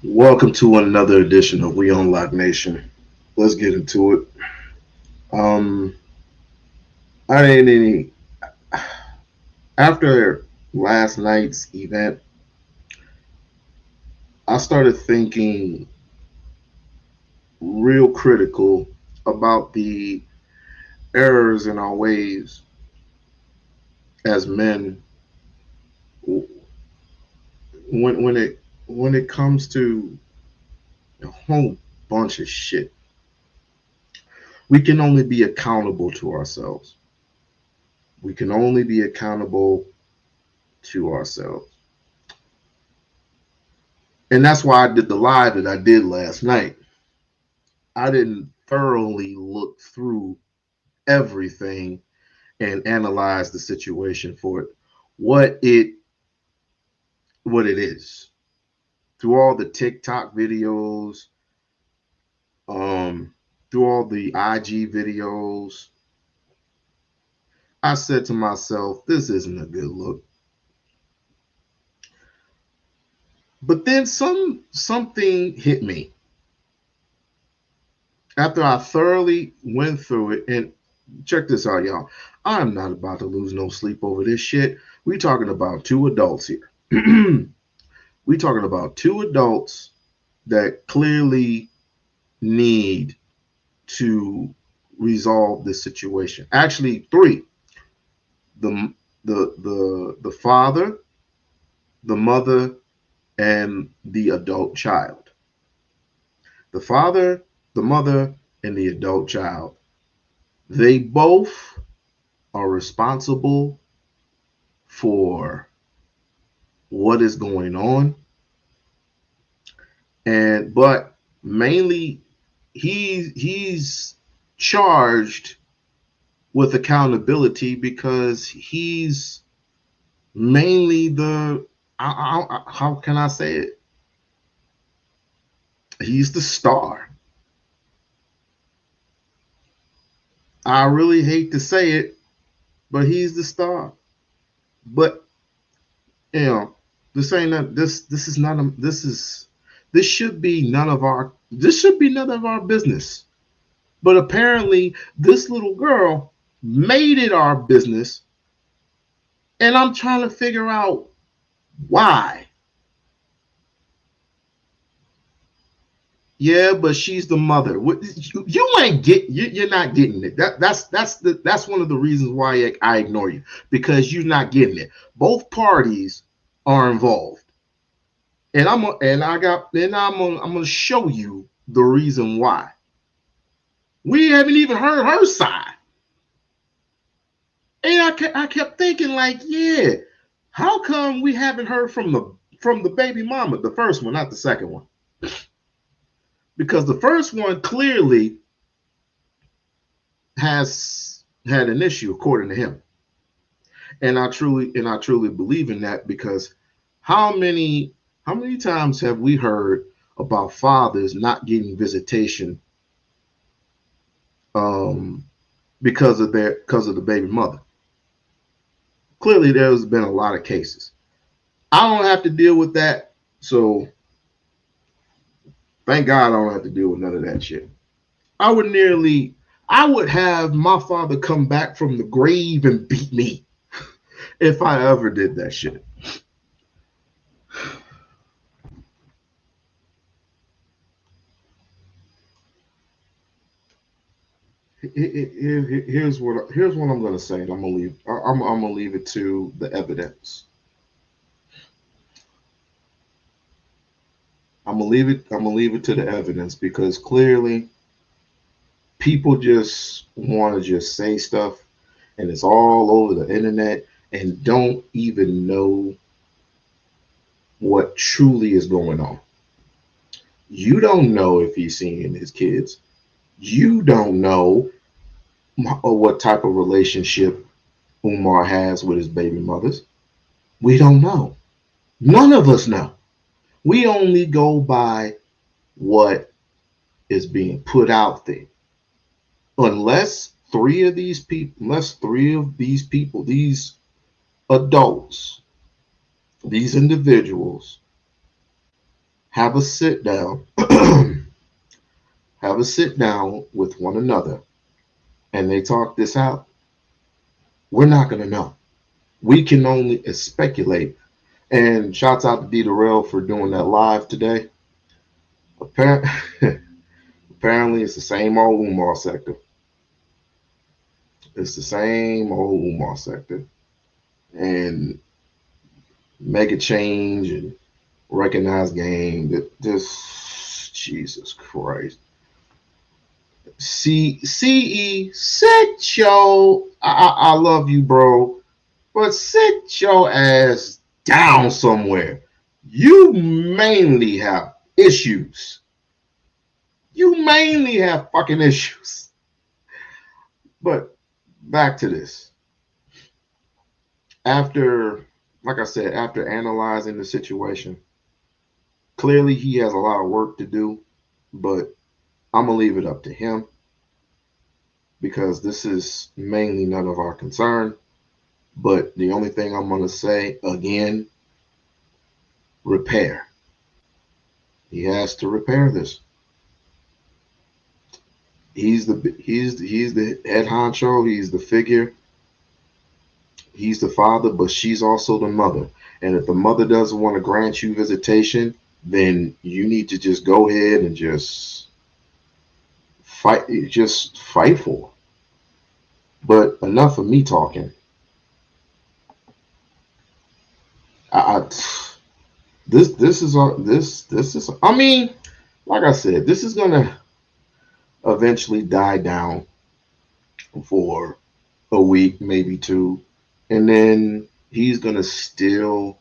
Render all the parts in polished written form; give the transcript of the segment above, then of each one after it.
Welcome to another edition of We-On-Loc Nation. Let's get into it. Um, I didn't any after last night's event. I started thinking real critical about the errors in our ways as men when it comes to a whole bunch of shit. We can only be accountable to ourselves. We can only be accountable to ourselves. And that's why I did the live that I did last night. I didn't thoroughly look through everything and analyze the situation for it, what it what it is. Through all the TikTok videos, um, through all the IG videos, I said to myself, this isn't a good look. But then something hit me after I thoroughly went through it. And check this out, y'all. I'm not about to lose no sleep over this shit. We talking about two adults here. We talking about two adults that clearly need to resolve this situation. Actually, three: the the father, the mother, and the adult child. The father, the mother, and the adult child. They both are responsible for what is going on, and but mainly he's charged with accountability because he's mainly how can I say it? He's the star. I really hate to say it, but he's the star. But you know, this ain't a, this is not a, this should be none of our business. But apparently, this little girl made it our business, and I'm trying to figure out why. Yeah, but she's the mother. You ain't you're not getting it. That's one of the reasons why I ignore you, because you're not getting it. Both parties are involved, and I'm gonna show you the reason why. We haven't even heard her side, and I kept thinking like, yeah, how come we haven't heard from the baby mama, the first one, not the second one? Because the first one clearly has had an issue according to him. And I truly believe in that, because how many times have we heard about fathers not getting visitation um, because of the baby mother? Clearly, there's been a lot of cases. I don't have to deal with that, so thank God I don't have to deal with none of that shit. I would nearly, I would have my father come back from the grave and beat me if I ever did that shit. Here's what I'm gonna say, and I'm gonna leave it to the evidence. I'm gonna leave it to the evidence, because clearly people just want to just say stuff, and it's all over the internet, and don't even know what truly is going on. You don't know if he's seeing his kids. You don't know what type of relationship Umar has with his baby mothers. We don't know. None of us know. We only go by what is being put out there. Unless these adults, these individuals, have a sit down, have a sit down with one another, and they talk this out, we're not gonna know. We can only speculate. And shouts out to D Darrell for doing that live today. Apparently, apparently it's the same old Umar sector. It's the same old Umar sector. And make a change and recognize game. That just Jesus Christ. CE, sit your I love you, bro, but sit your ass down somewhere. You mainly have issues. You mainly have fucking issues. But back to this. After, like I said, after analyzing the situation, clearly he has a lot of work to do, but I'm going to leave it up to him because this is mainly none of our concern. But the only thing I'm going to say again, repair. He has to repair this. He's the head honcho. He's the figure. He's the father, but she's also the mother. And if the mother doesn't want to grant you visitation, then you need to just go ahead and just fight. Just fight for her. But enough of me talking. This is. I mean, like I said, this is gonna eventually die down for a week, maybe two, and then he's gonna still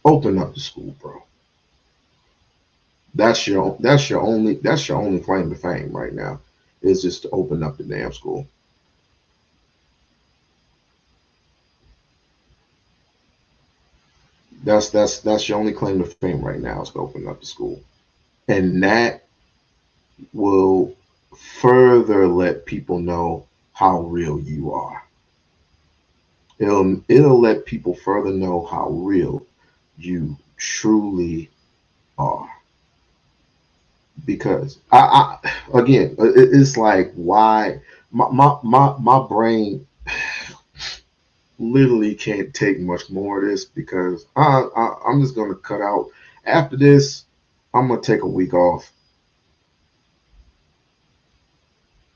open up the school, bro. That's your only claim to fame right now is just to open up the damn school. That's your only claim to fame right now is to open up the school, and that will further let people know how real you are. It'll let people further know how real you truly are. Because again, it's like why my brain literally can't take much more of this because I'm just gonna cut out after this. I'm gonna take a week off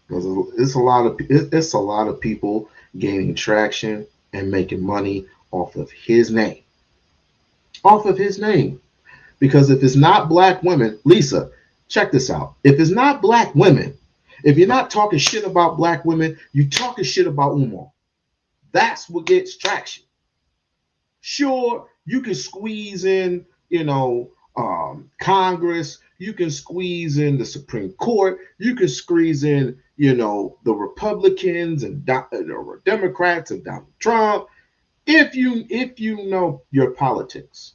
because it's a lot of people gaining traction and making money off of his name, because if it's not black women, Lisa, check this out. If it's not black women, if you're not talking shit about black women, you talking shit about Umar. That's what gets traction. Sure, you can squeeze in, Congress. You can squeeze in the Supreme Court. You can squeeze in, the Republicans and the Democrats and Donald Trump. If you know your politics.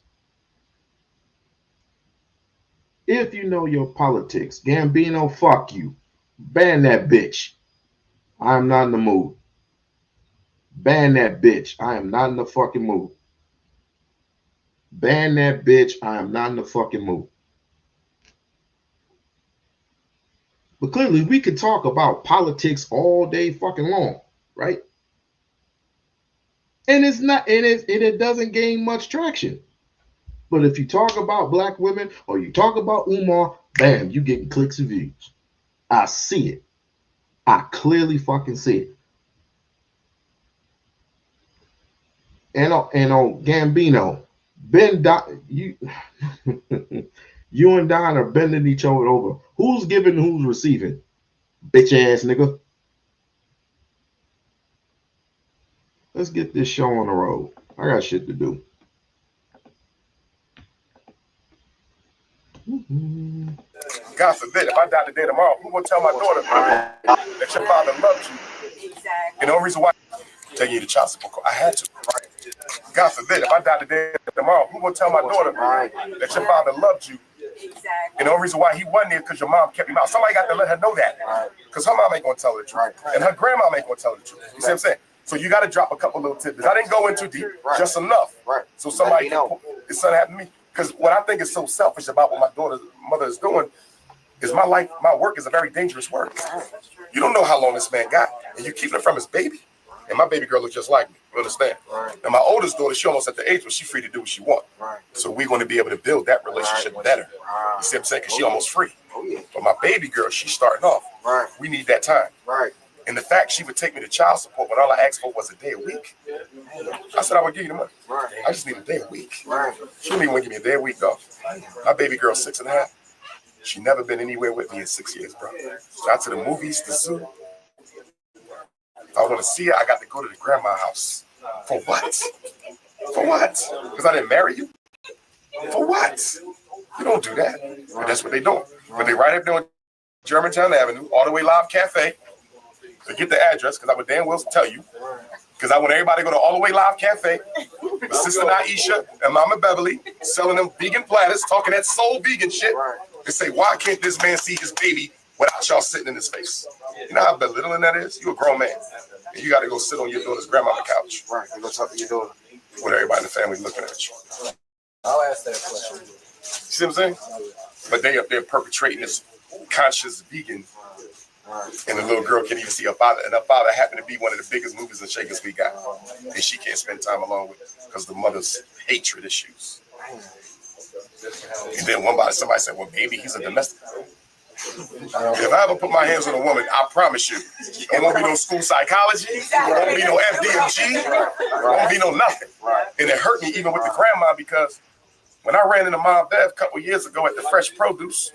If you know your politics, Gambino, fuck you. Ban that bitch. I am not in the mood. Ban that bitch. I am not in the fucking mood. Ban that bitch. I am not in the fucking mood. But clearly, we could talk about politics all day fucking long, right? And it's not, and it doesn't gain much traction. But if you talk about black women or you talk about Umar, bam, you getting clicks and views. I see it. I clearly fucking see it. And on Gambino, you you and Don are bending each other over. Who's giving, who's receiving? Bitch ass nigga. Let's get this show on the road. I got shit to do. God forbid, if I die today tomorrow, who will tell my daughter that your father loves you? Exactly. And the only reason why I'm taking you to child support, I had to. God forbid, if I die today tomorrow, who will tell my daughter that your father loved you? Exactly. And the only reason why he wasn't there because your mom kept him out. Somebody got to let her know that. Because her mom ain't going to tell her the truth. And her grandma ain't going to tell her the truth. You see what I'm saying? So you got to drop a couple little tidbits. I didn't go in too deep, just enough. Right. So somebody can, it's something happened to me. Because what I think is so selfish about what my daughter's mother is doing is my life, my work is a very dangerous work. You don't know how long this man got, and you keep it from his baby. And my baby girl looks just like me. You understand? Right. And my oldest daughter, she almost at the age where she's free to do what she wants. Right. So we're going to be able to build that relationship better. You see what I'm saying? Because she almost free. But my baby girl, she's starting off. Right. We need that time. Right. And the fact she would take me to child support when all I asked for was a day a week. I said I would give you the money. Right. I just need a day a week. Right. She didn't even want to give me a day a week, though. My baby girl's 6.5. She never been anywhere with me in 6 years, bro. Out to the movies, the zoo. If I want to see her, I got to go to the grandma house. For what? For what? Because I didn't marry you? For what? You don't do that. But that's what they doing. But they right up there on Germantown Avenue, all the way Live Cafe. So get the address, because I would damn well tell you. Because I want everybody to go to All the Way Live Cafe with Sister Naisha and Mama Beverly selling them vegan platters, talking that soul vegan shit. And say, why can't this man see his baby without y'all sitting in his face? You know how belittling that is? You a grown man. And you got to go sit on your daughter's grandmama couch. Right. You go talk to your daughter. With everybody in the family looking at you. I'll ask that question. See what I'm saying? But they up there perpetrating this conscious vegan. And the little girl can't even see her father. And her father happened to be one of the biggest movers and shakers we got. And she can't spend time alone with it because of the mother's hatred issues. And then somebody said, well, maybe he's a domestic. If I ever put my hands on a woman, I promise you, it won't be no school psychology, it won't be no FDMG, it won't be no nothing. And it hurt me even with the grandma because when I ran into Mom Bev a couple years ago at the Fresh Produce,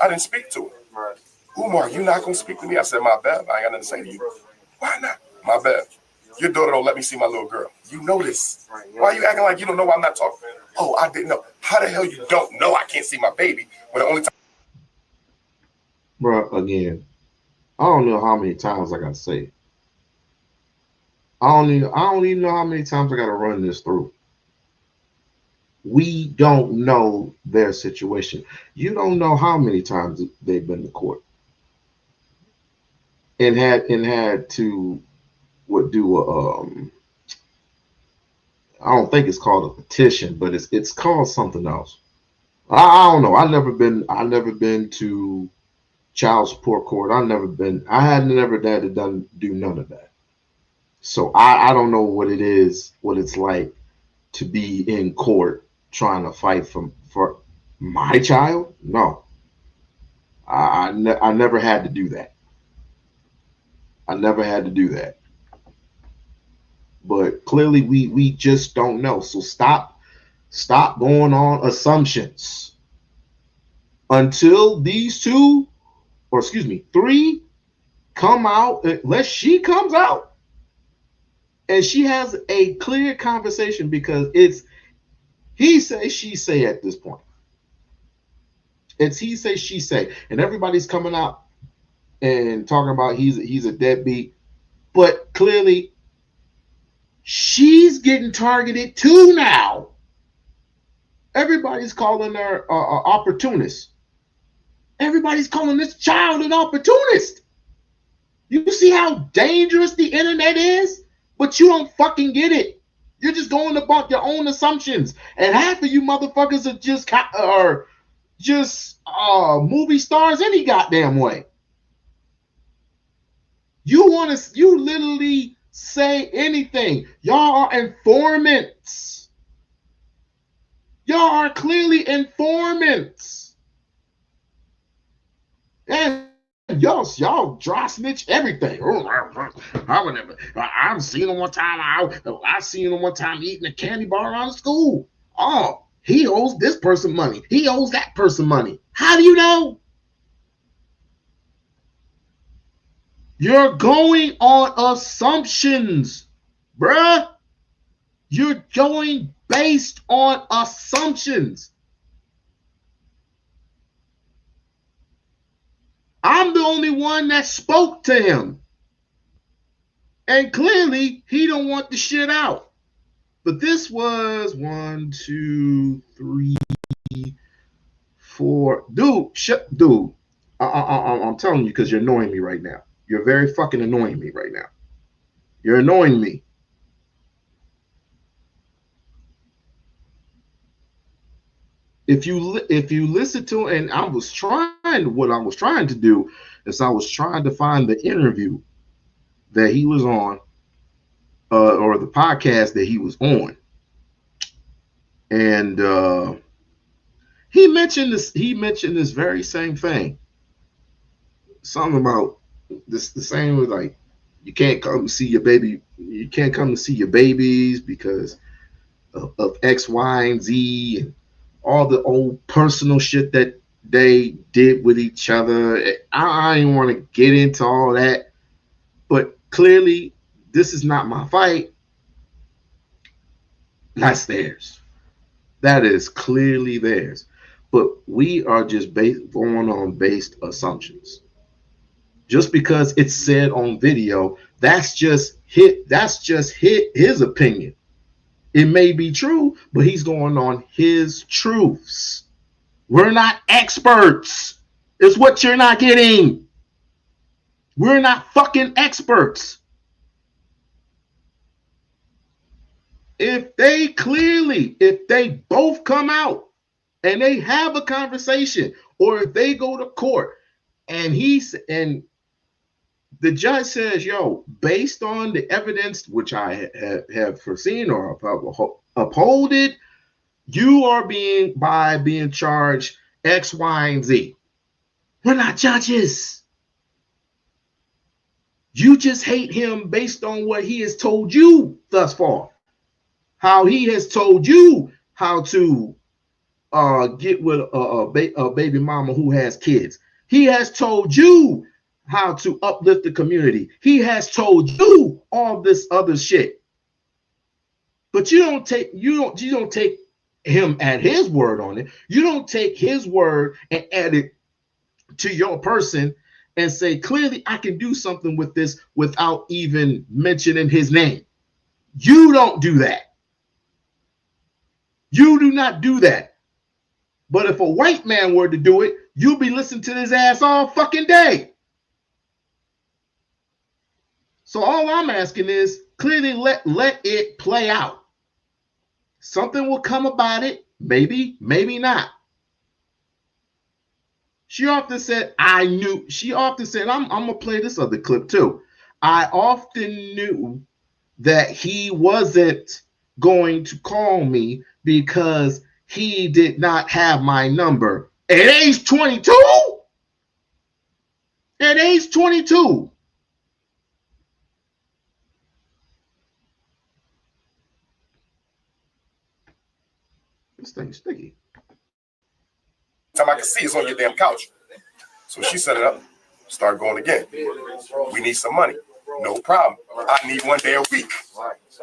I didn't speak to her. Umar, you not going to speak to me? I said, my Bev, I ain't got nothing to say to you. Why not? My Bev, your daughter don't let me see my little girl. You know this. Why are you acting like you don't know why I'm not talking? Oh, I didn't know. How the hell you don't know I can't see my baby when the only time? Bro, again, I don't know how many times I gotta say it. I don't even know how many times I gotta run this through. We don't know their situation. You don't know how many times they've been to court and had to do a I don't think it's called a petition, but it's called something else. I don't know. I've never been to child support court. I had never had to do none of that. So I don't know what it is, what it's like to be in court trying to fight for my child. No, I never had to do that. I never had to do that. But clearly we just don't know. So stop going on assumptions until these three come out, unless she comes out and she has a clear conversation, because it's he say, she say at this point. It's he say, she say, and everybody's coming out and talking about he's a deadbeat, but clearly she's getting targeted too now. Everybody's calling her opportunist. Everybody's calling this child an opportunist. You see how dangerous the internet is? But you don't fucking get it. You're just going about your own assumptions. And half of you motherfuckers are just movie stars any goddamn way. You literally say anything. Y'all are informants. Y'all are clearly informants. And y'all dry snitch everything. I've seen him one time. I seen him one time eating a candy bar around the school. Oh, he owes this person money. He owes that person money. How do you know? You're going on assumptions, bruh. You're going based on assumptions. I'm the only one that spoke to him. And clearly, he don't want the shit out. But this was 1, 2, 3, 4. Dude. I'm telling you, because you're annoying me right now. You're very fucking annoying me right now. You're annoying me. If you listen to, and what I was trying to do is I was trying to find the interview that he was on, or the podcast that he was on, and he mentioned this. He mentioned this very same thing. Something about this, the same with like, you can't come see your baby. You can't come to see your babies because of X, Y, and Z, and all the old personal shit that they did with each other. I didn't want to get into all that, but clearly, this is not my fight. That's theirs. That is clearly theirs. But we are just going on based assumptions. Just because it's said on video, that's just his opinion. It may be true, but he's going on his truths. We're not experts. It's what you're not getting. We're not fucking experts. If they both come out and they have a conversation, or if they go to court and the judge says, yo, based on the evidence which I have foreseen or uphold it, you are being charged X, Y, and Z. We're not judges. You just hate him based on what he has told you thus far. How he has told you how to get with a baby mama who has kids. He has told you how to uplift the community. He has told you all this other shit. But you don't take him at his word on it. You don't take his word and add it to your person and say, clearly I can do something with this without even mentioning his name. You don't do that. You do not do that. But if a white man were to do it, you'll be listening to his ass all fucking day. So all I'm asking is clearly let it play out. Something will come about it. Maybe, maybe not. She often said, I knew. She often said, I'm going to play this other clip too. I often knew that he wasn't going to call me because he did not have my number. At age 22? At age 22. This thing's sticky. Time I can see is on your damn couch. So she set it up, start going again. We need some money. No problem. I need 1 day a week.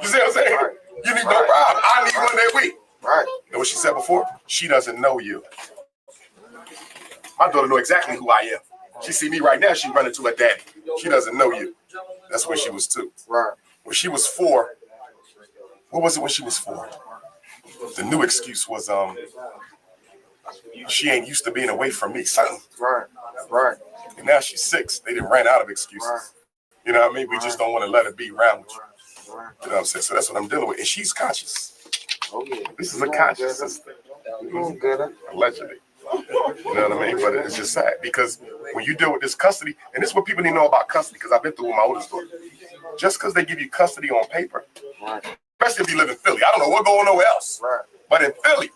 You see what I'm saying? You need no problem. I need 1 day a week. Right. You know what she said before? She doesn't know you. My daughter know exactly who I am. She see me right now, she running to her daddy. She doesn't know you. That's when she was 2. Right. When she was 4, what was it when she was 4? The new excuse was she ain't used to being away from me, son. Right. Right. And now she's 6. They done ran out of excuses. Right. You know what I mean? We just don't want to let her be around with you. You know what I'm saying? So that's what I'm dealing with. And she's conscious. Oh, yeah. This is a conscious sister. Allegedly. You know what I mean? But it's just sad because when you deal with this custody, and this is what people need to know about custody, because I've been through with my oldest daughter. Just because they give you custody on paper, especially if you live in Philly, I don't know what's going nowhere else. But in Philly,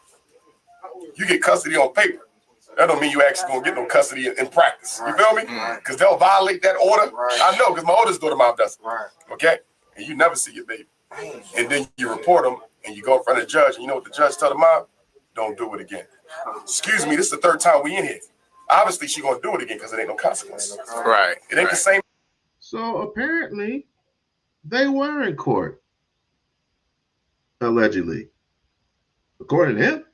you get custody on paper. That don't mean you actually gonna get no custody in practice. You feel me? Because they'll violate that order. I know, because my oldest daughter mom does it. Okay? And you never see your baby. And then you report them and you go in front of the judge, and you know what the judge tell the mom? Don't do it again. Excuse me, this is the 3rd time we in here. Obviously, she gonna do it again because it ain't no consequence. Right. It ain't the same. So apparently, they were in court. Allegedly. According to him,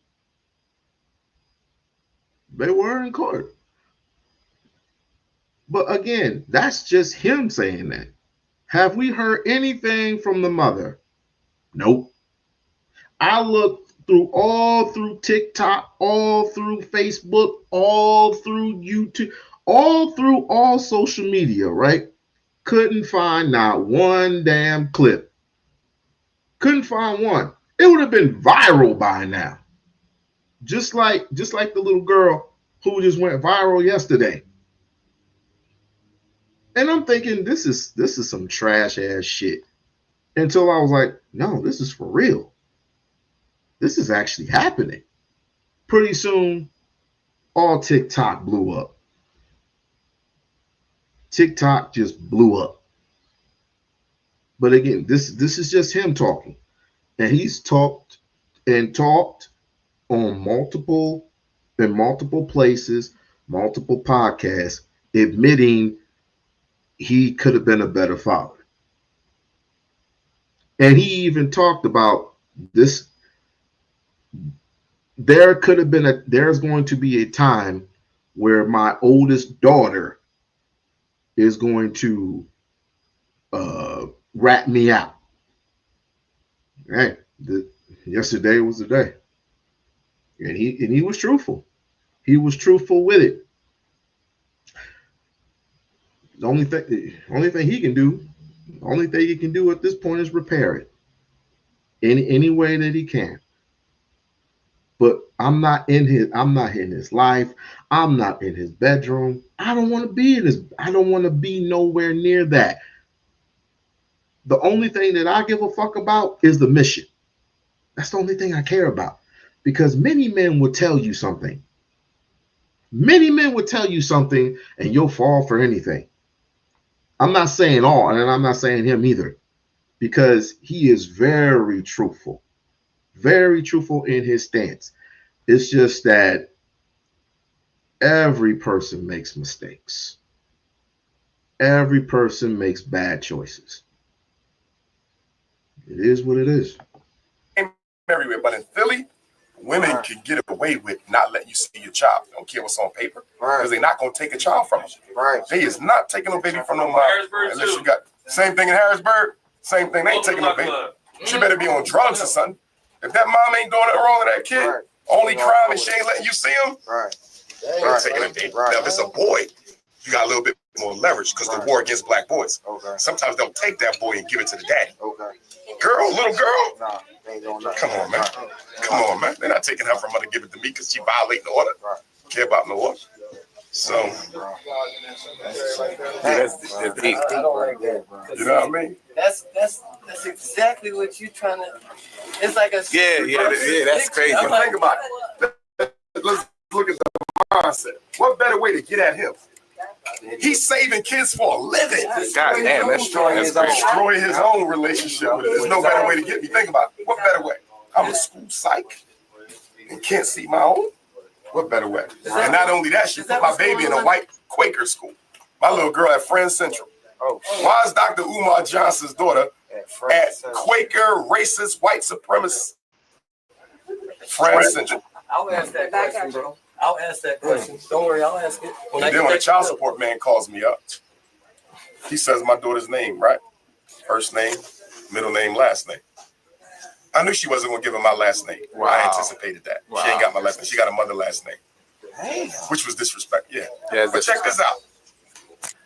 they were in court. But again, that's just him saying that. Have we heard anything from the mother? Nope. I looked all through TikTok, all through Facebook, all through YouTube, all through all social media, right? Couldn't find not one damn clip. Couldn't find one. It would have been viral by now. Just like the little girl who just went viral yesterday. And I'm thinking this is some trash ass shit. Until I was like, no, this is for real. This is actually happening. Pretty soon, all TikTok blew up. TikTok just blew up. But again, this is just him talking. And he's talked on multiple places, multiple podcasts, admitting he could have been a better father. And he even talked about this. There's going to be a time where my oldest daughter is going to rat me out. Hey, yesterday was the day. And he was truthful. He was truthful with it. The only thing he can do at this point is repair it. Any way that he can. But I'm not in his life. I'm not in his bedroom. I don't want to be nowhere near that. The only thing that I give a fuck about is the mission. That's the only thing I care about. Because many men will tell you something. Many men will tell you something and you'll fall for anything. I'm not saying all, and I'm not saying him either, because he is very truthful in his stance. It's just that every person makes mistakes. Every person makes bad choices. It is what it is. Everywhere, but in Philly, women can get away with not letting you see your child. They don't care what's on paper, because they're not going to take a child from you. Right. They is not taking no baby from no mom unless you got same thing in Harrisburg. Same thing. They ain't taking no baby. She better be on drugs or something. If that mom ain't doing it wrong to that kid, only crime and she ain't letting you see him. Right. Taking a baby. Now, if it's a boy, you got a little bit more leverage because the war against black boys. Okay. Sometimes they'll take that boy and give it to the daddy. Okay. Little girl. Nah, they ain't doing nothing. Come on, man. They're not taking her from her to give it to me because she violating the order. Right. Care about no order. So, that's deep. You know what I mean? That's exactly what you're trying to. It's like a that's crazy. Think about it. Let's look at the mindset. What better way to get at him? He's saving kids for a living. God damn, that's destroying his own relationship with it. There's no better way to get me. Think about it. What better way? I'm a school psych and can't see my own. What better way? And not only that, she put my baby in a white Quaker school. My little girl at Friends Central. Why is Dr. Umar Johnson's daughter at Quaker, racist, white supremacist Friends Central? I'll ask that question, bro. I'll ask that question. Don't worry, I'll ask it. And then when the child support man calls me up, he says my daughter's name, right? First name, middle name, last name. I knew she wasn't going to give him my last name. Wow. I anticipated that. Wow. She ain't got my last name. She got a mother last name. Damn. Which was disrespect. Yeah. But check this out.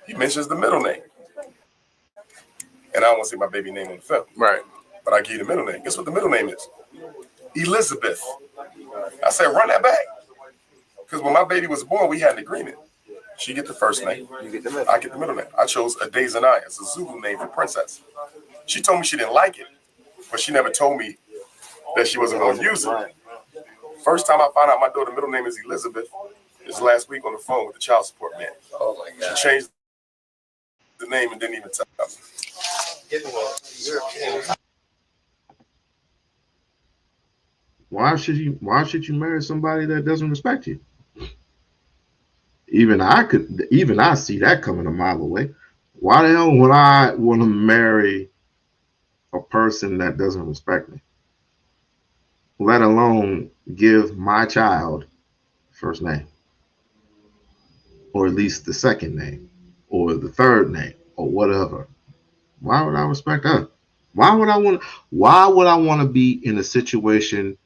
He mentions the middle name. And I don't want to see my baby name on the film. Right. But I give you the middle name. Guess what the middle name is? Elizabeth. I said, run that back. Because when my baby was born, we had an agreement. She get the first name. You get the middle. I get the middle name. I chose Adezanaya. It's a Zulu name for princess. She told me she didn't like it, but she never told me that she wasn't going to use it. First time I found out my daughter's middle name is Elizabeth is last week on the phone with the child support man. Oh, my God. She changed the name and didn't even tell me. Why should you marry somebody that doesn't respect you? Even I see that coming a mile away. Why the hell would I want to marry a person that doesn't respect me? Let alone give my child first name, or at least the second name, or the third name, or whatever. Why would I respect her? Why would I want to be in a situation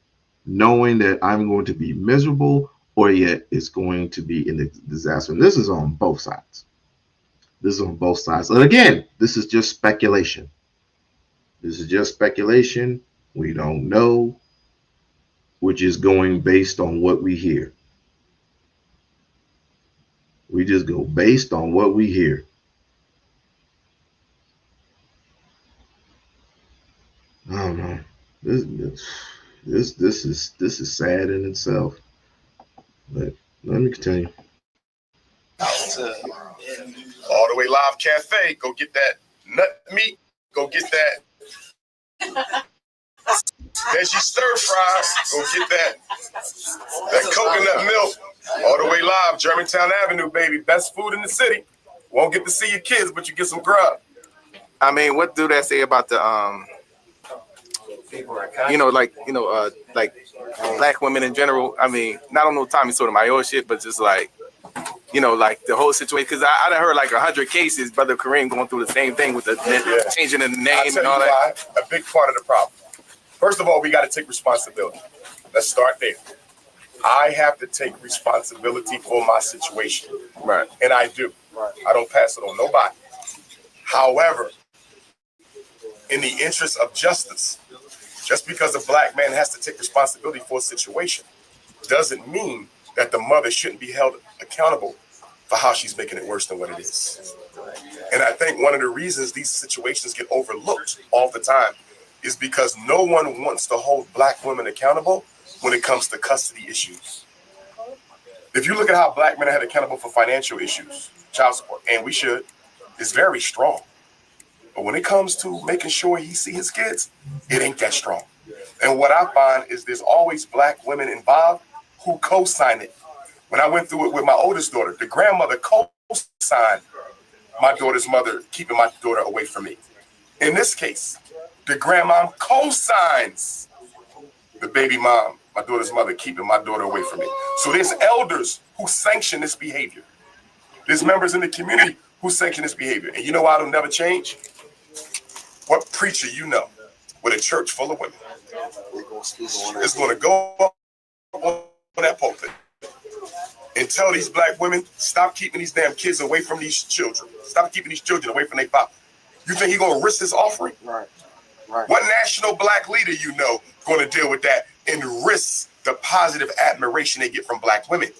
knowing that I'm going to be miserable, or yet it's going to be in a disaster? And this is on both sides. This is on both sides. And again, this is just speculation. This is just speculation. We don't know. We're just going based on what we hear. We just go based on what we hear. I don't know. This is sad in itself. But let me continue. All the way live cafe. Go get that nut meat. Go get that veggie stir fry. Go get that coconut milk. All the way live, Germantown Avenue, baby. Best food in the city. Won't get to see your kids, but you get some grub. I mean, what do that say about the like black women in general? I mean, not on no Tommy Sotomayor shit, but just like, like the whole situation. Because I done heard like 100 cases, Brother Kareem going through the same thing with the changing of the name and all that. A big part of the problem. First of all, we got to take responsibility. Let's start there. I have to take responsibility for my situation. Right. And I do. Right. I don't pass it on nobody. However, in the interest of justice, just because a black man has to take responsibility for a situation doesn't mean that the mother shouldn't be held accountable for how she's making it worse than what it is. And I think one of the reasons these situations get overlooked all the time is because no one wants to hold black women accountable when it comes to custody issues. If you look at how black men are held accountable for financial issues, child support, and we should, is very strong. But when it comes to making sure he see his kids, it ain't that strong. And what I find is there's always black women involved who co-sign it. When I went through it with my oldest daughter, the grandmother co-signed my daughter's mother keeping my daughter away from me. In this case, the grandma co-signs the baby mom, my daughter's mother, keeping my daughter away from me. So there's elders who sanction this behavior. There's members in the community who sanction this behavior. And you know why it'll never change? What preacher you know with a church full of women is going to go up on that pulpit and tell these black women, stop keeping these damn kids away from these children. Stop keeping these children away from their father. You think he's going to risk this offering? Right. What national black leader you know going to deal with that and risk the positive admiration they get from black women?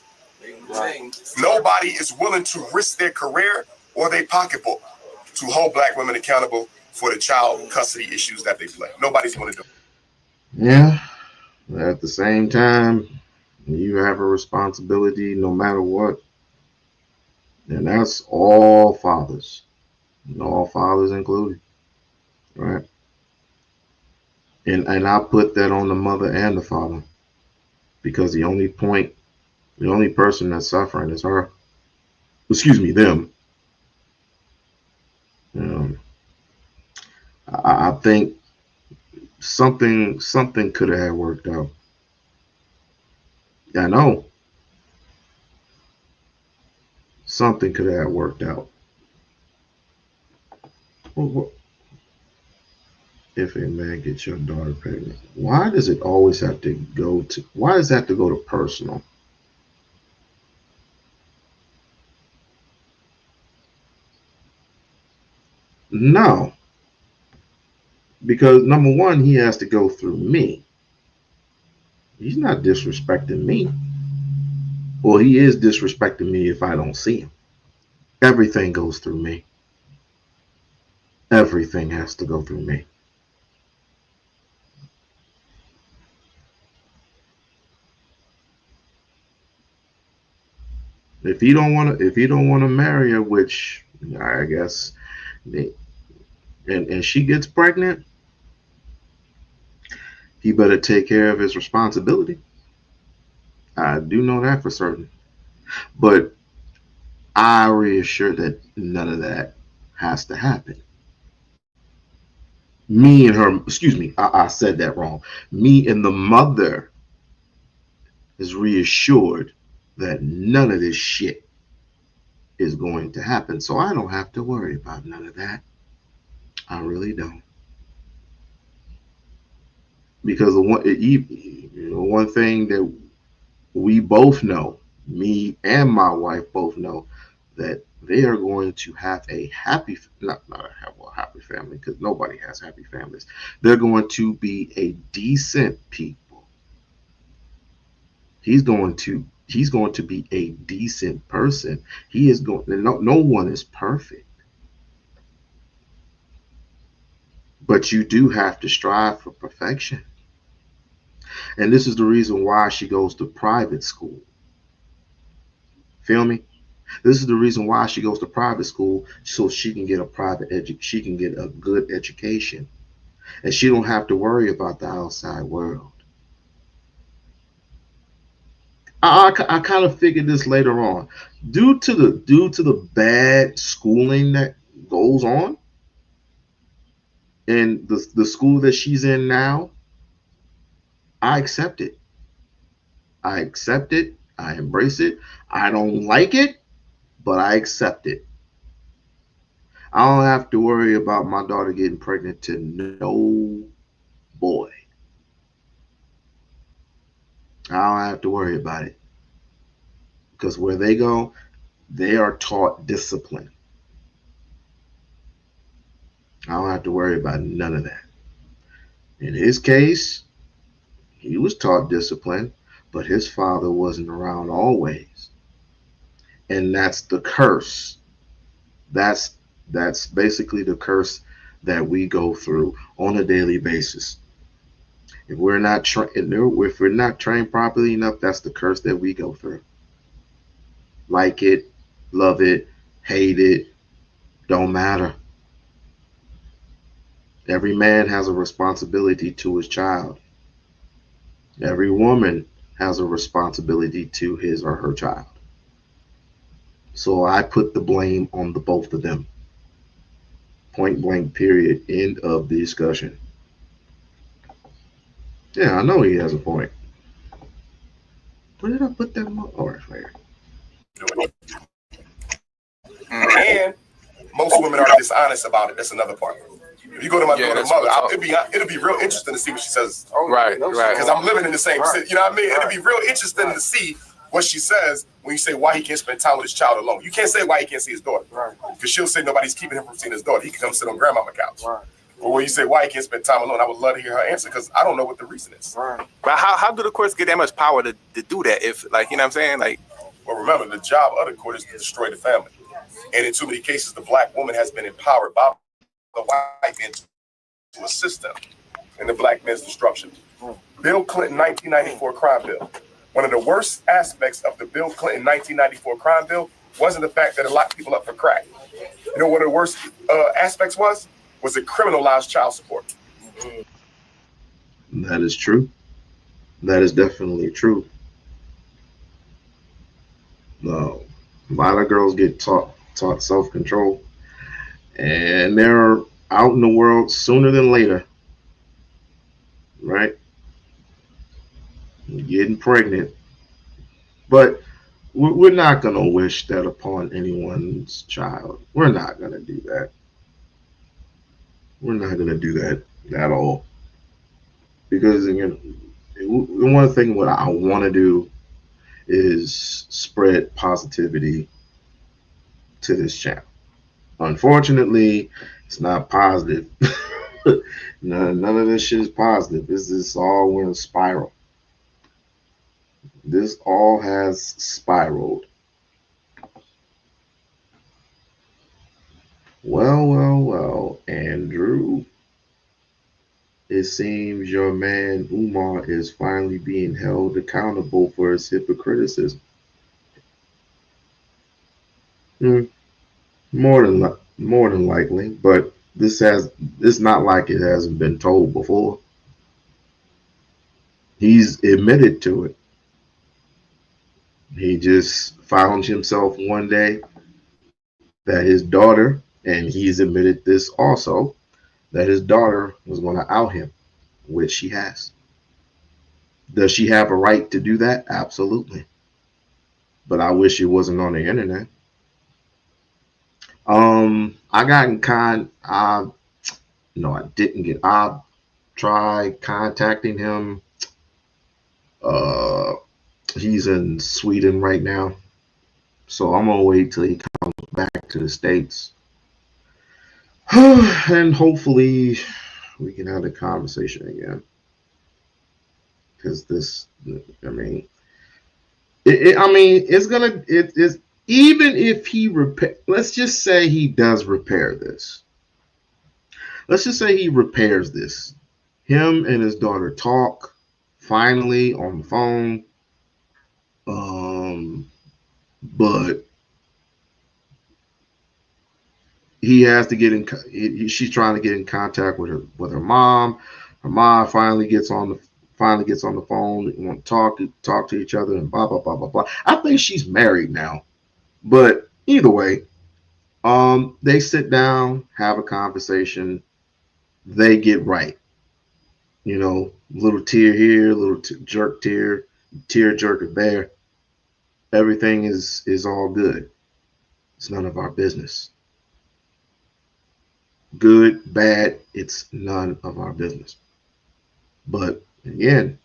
Right. Nobody is willing to risk their career or their pocketbook to hold black women accountable for the child custody issues that they play. Nobody's going to do it. Yeah. At the same time, you have a responsibility no matter what. And that's all fathers. All fathers included. Right? And I put that on the mother and the father. Because the only person that's suffering is her. Excuse me, them. I think something could have worked out. I know. Something could have worked out. If a man gets your daughter pregnant, why does it always have to go to, why does it have to go to personal? No. Because number one, he has to go through me. He's not disrespecting me. Well, he is disrespecting me if I don't see him. Everything goes through me. Everything has to go through me. If he don't want to marry her, which I guess, and she gets pregnant, he better take care of his responsibility. I do know that for certain. But I reassure that none of that has to happen. Me and her, excuse me, I said that wrong. Me and the mother is reassured that none of this shit is going to happen. So I don't have to worry about none of that. I really don't. Because the one thing that we both know, me and my wife both know, that they are going to have a happy, not a happy family, because nobody has happy families. They're going to be a decent people. He's going to be a decent person. He is going. No one is perfect, but you do have to strive for perfection. And this is the reason why she goes to private school. Feel me? This is the reason why she goes to private school, so she can get a she can get a good education, and she don't have to worry about the outside world. I kind of figured this later on, due to the bad schooling that goes on in the school that she's in now. I accept it. I accept it. I embrace it. I don't like it, but I accept it. I don't have to worry about my daughter getting pregnant to no boy. I don't have to worry about it, because where they go, they are taught discipline. I don't have to worry about none of that. In his case, he was taught discipline, but his father wasn't around always. And that's the curse. That's that's basically the curse that we go through on a daily basis. If we're not trained properly enough, that's the curse that we go through. Like it, love it, hate it, don't matter. Every man has a responsibility to his child. Every woman has a responsibility to his or her child. So I put the blame on the both of them. Point blank, period. End of the discussion. Yeah, I know he has a point. Where did I put that? Oh, right there. And most women are dishonest about it. That's another part. If you go to my daughter's mother, it'll be real interesting to see what she says. Right. Because I'm living in the same city. You know what I mean? It'll be real interesting to see what she says when you say why he can't spend time with his child alone. You can't say why he can't see his daughter. Because she'll say nobody's keeping him from seeing his daughter. He can come sit on grandmama's couch. But when you say why he can't spend time alone, I would love to hear her answer, because I don't know what the reason is. But how do the courts get that much power to do that? If, like, you know what I'm saying? Like, well, remember, the job of the court is to destroy the family. And in too many cases, the black woman has been empowered by the white man to assist them in the black man's destruction. Bill Clinton 1994 crime bill. One of the worst aspects of the Bill Clinton 1994 crime bill wasn't the fact that it locked people up for crack. You know what the worst aspects was? Was it criminalized child support. That is true. That is definitely true. No, a lot of girls get taught self-control, and they're out in the world sooner than later, right? Getting pregnant. But we're not going to wish that upon anyone's child. We're not going to do that. We're not going to do that at all. Because, again, one thing what I want to do is spread positivity to this channel. Unfortunately, it's not positive. None of this shit is positive. This is all in a spiral. This all has spiraled. Well, Andrew. It seems your man Umar is finally being held accountable for his hypocriticism. More than likely, but it's not like it hasn't been told before. He's admitted to it. He just found himself one day that his daughter, and he's admitted this also, that his daughter was going to out him, which she has. Does she have a right to do that? Absolutely. But I wish it wasn't on the internet. I got in no, I didn't get. I tried contacting him. He's in Sweden right now, so I'm gonna wait till he comes back to the States. And hopefully we can have a conversation again. Because this, I mean, it's gonna, it is, even if he repair, let's just say he does repair this. Let's just say he repairs this. Him and his daughter talk finally on the phone. But he has to get in. She's trying to get in contact with her mom. Her mom finally gets on the phone. They want to talk to each other and blah blah blah blah blah. I think she's married now, but either way, they sit down, have a conversation. They get right. You know, little tear here, little jerk tear jerk there. Everything is all good. It's none of our business. Good, bad, it's none of our business. But again,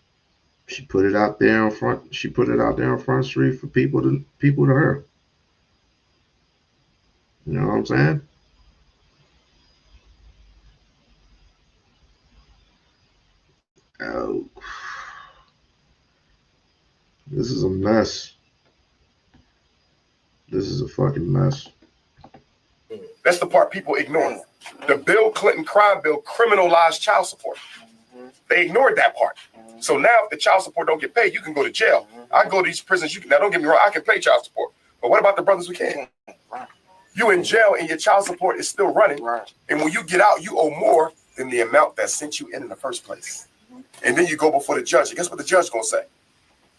she put it out there on front. She put it out there on Front Street for people to her. You know what I'm saying? Oh, this is a mess. This is a fucking mess. That's the part people ignore. The Bill Clinton crime bill criminalized child support. They ignored that part. So now if the child support don't get paid, you can go to jail. I go to these prisons. Now don't get me wrong, I can pay child support. But what about the brothers who can't? You in jail and your child support is still running. And when you get out, you owe more than the amount that sent you in the first place. And then you go before the judge. And guess what the judge gonna say?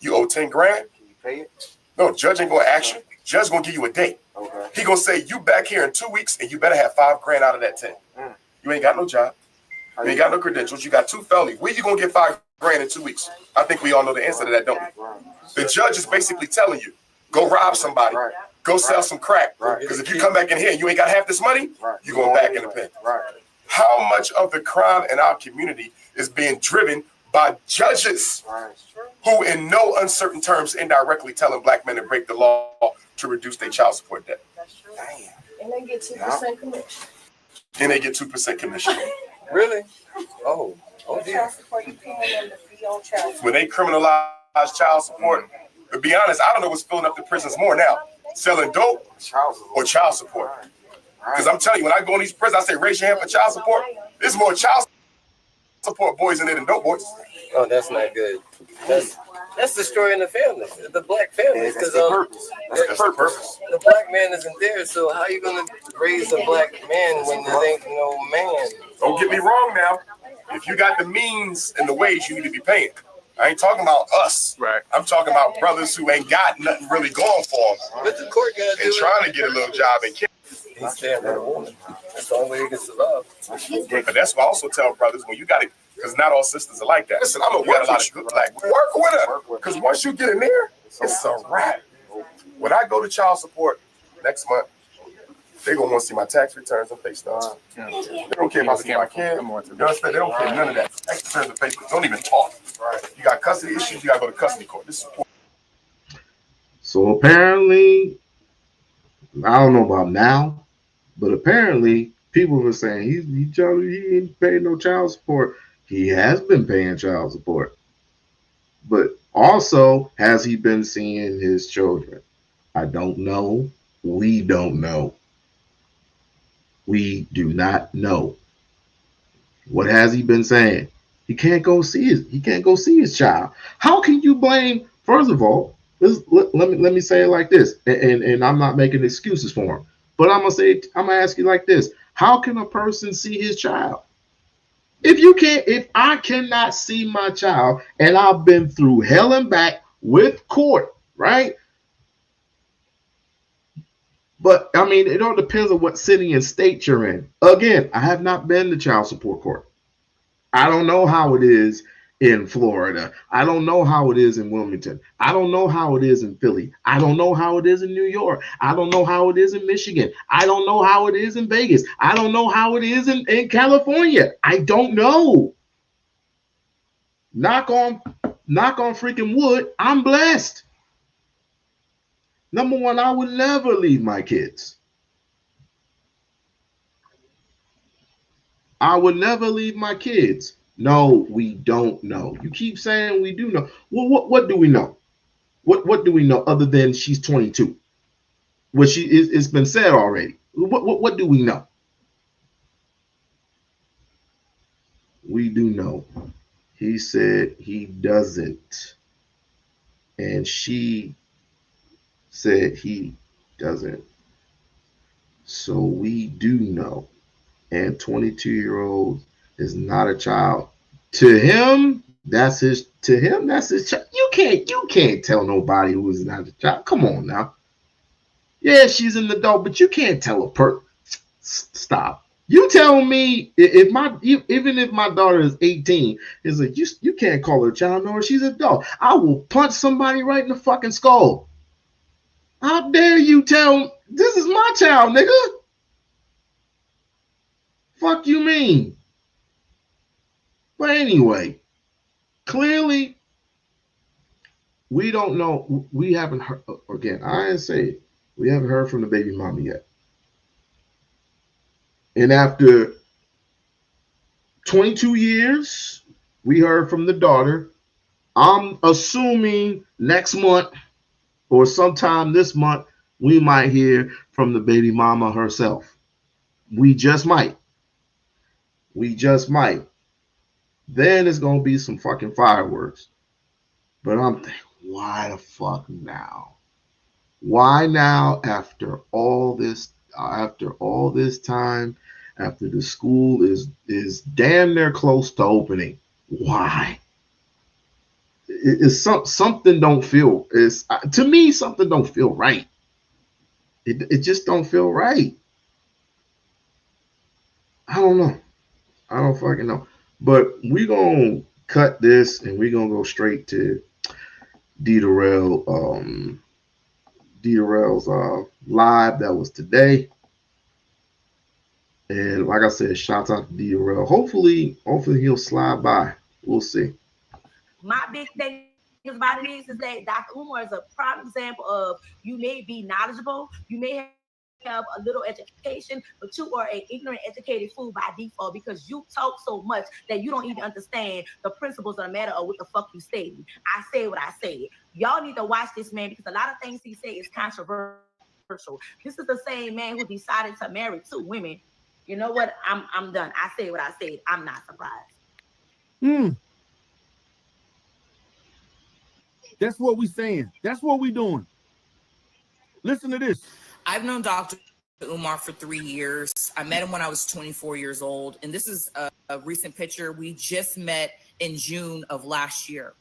You owe 10 grand? Can you pay it? No, judge ain't gonna ask you. Judge gonna give you a date. Okay. He gonna say you back here in 2 weeks and you better have 5 grand out of that 10. You ain't got no job. You ain't got no credentials. You got 2 felonies. Where you gonna get 5 grand in 2 weeks? I think we all know the answer to that, don't we? The judge is basically telling you, go rob somebody, go sell some crack. Because if you come back in here and you ain't got half this money, you're going back in the pen. How much of the crime in our community is being driven by judges who in no uncertain terms indirectly telling black men to break the law to reduce their child support debt? That's true. And they get 2% commission. And they get 2% commission. Really? Oh dear. When they criminalize child support, to be honest, I don't know what's filling up the prisons more now, selling dope or child support. Because I'm telling you, when I go in these prisons, I say, raise your hand for child support. There's more child support boys in there than dope boys. Oh, that's not good. That's destroying the family, the black family. Because That's the purpose. the black man isn't there. So how are you going to raise a black man when there ain't no man? Don't get me wrong now. If you got the means and the wage, you need to be paying. I ain't talking about us. Right. I'm talking about brothers who ain't got nothing really going for them But the court got to do and trying to get a little job and kill. He's staying with a woman. That's the only way he can survive. But that's why I also tell brothers, when you got it, because not all sisters are like that. Listen, I'm gonna work a lot of good black women. Work with her. Because once you get in there, it's a wrap. When I go to child support next month, they gonna want to see my tax returns and pay stubs. They don't care about seeing my kid. You understand? They don't care none of that. Tax returns and pay stubs. Don't even talk. You got custody issues, you gotta go to custody court. This is important. So apparently, I don't know about now, but apparently people were saying he ain't paying no child support. He has been paying child support. But also, has he been seeing his children? I don't know. We don't know. We do not know. What has he been saying? He can't go see his child. How can you blame? First of all, let me say it like this, and I'm not making excuses for him, but I'm gonna ask you like this: how can a person see his child? If I cannot see my child, and I've been through hell and back with court, right? But I mean, it all depends on what city and state you're in. Again, I have not been to child support court. I don't know how it is in Florida. I don't know how it is in Wilmington. I don't know how it is in Philly. I don't know how it is in New York. I don't know how it is in Michigan. I don't know how it is in Vegas. I don't know how it is in California. I don't know. Knock on freaking wood. I'm blessed. Number one, I would never leave my kids. I would never leave my kids. No, we don't know. You keep saying we do know. Well, what do we know? What do we know other than she's 22? What she is, it's been said already. What do we know? We do know. He said he doesn't, and she said he doesn't. So we do know. And 22-year-old is not a child. To him, that's his. To him, that's his child. You can't tell nobody who is not a child. Come on now. Yeah, she's an adult, but you can't tell a Stop. You tell me even if my daughter is 18, is like you can't call her a child, no, she's an adult. I will punch somebody right in the fucking skull. How dare you tell this is my child, nigga? Fuck you mean? But anyway, clearly we don't know. We haven't heard again. I didn't say it. We haven't heard from the baby mama yet. And after 22 years, we heard from the daughter. I'm assuming next month or sometime this month, we might hear from the baby mama herself. We just might. We just might. Then it's going to be some fucking fireworks. But I'm thinking, why the fuck now? Why now after all this time, after the school is damn near close to opening? Why? It's something don't feel, it's to me something don't feel right. It just don't feel right. I don't know. I don't fucking know. But we gonna cut this and we gonna go straight to D Darrell's live that was today. And like I said, shouts out to D Darrell. Hopefully he'll slide by. We'll see. My big thing about it is that Dr. Umar is a prime example of you may be knowledgeable, you may have a little education, but you are an ignorant, educated fool by default because you talk so much that you don't even understand the principles of the matter of what the fuck you say. I say what I say. Y'all need to watch this man because a lot of things he say is controversial. This is the same man who decided to marry 2 women. You know what? I'm done. I say what I said. I'm not surprised. That's what we saying. That's what we doing. Listen to this. I've known Dr. Umar for 3 years. I met him when I was 24 years old. And this is a recent picture. We just met in June of last year.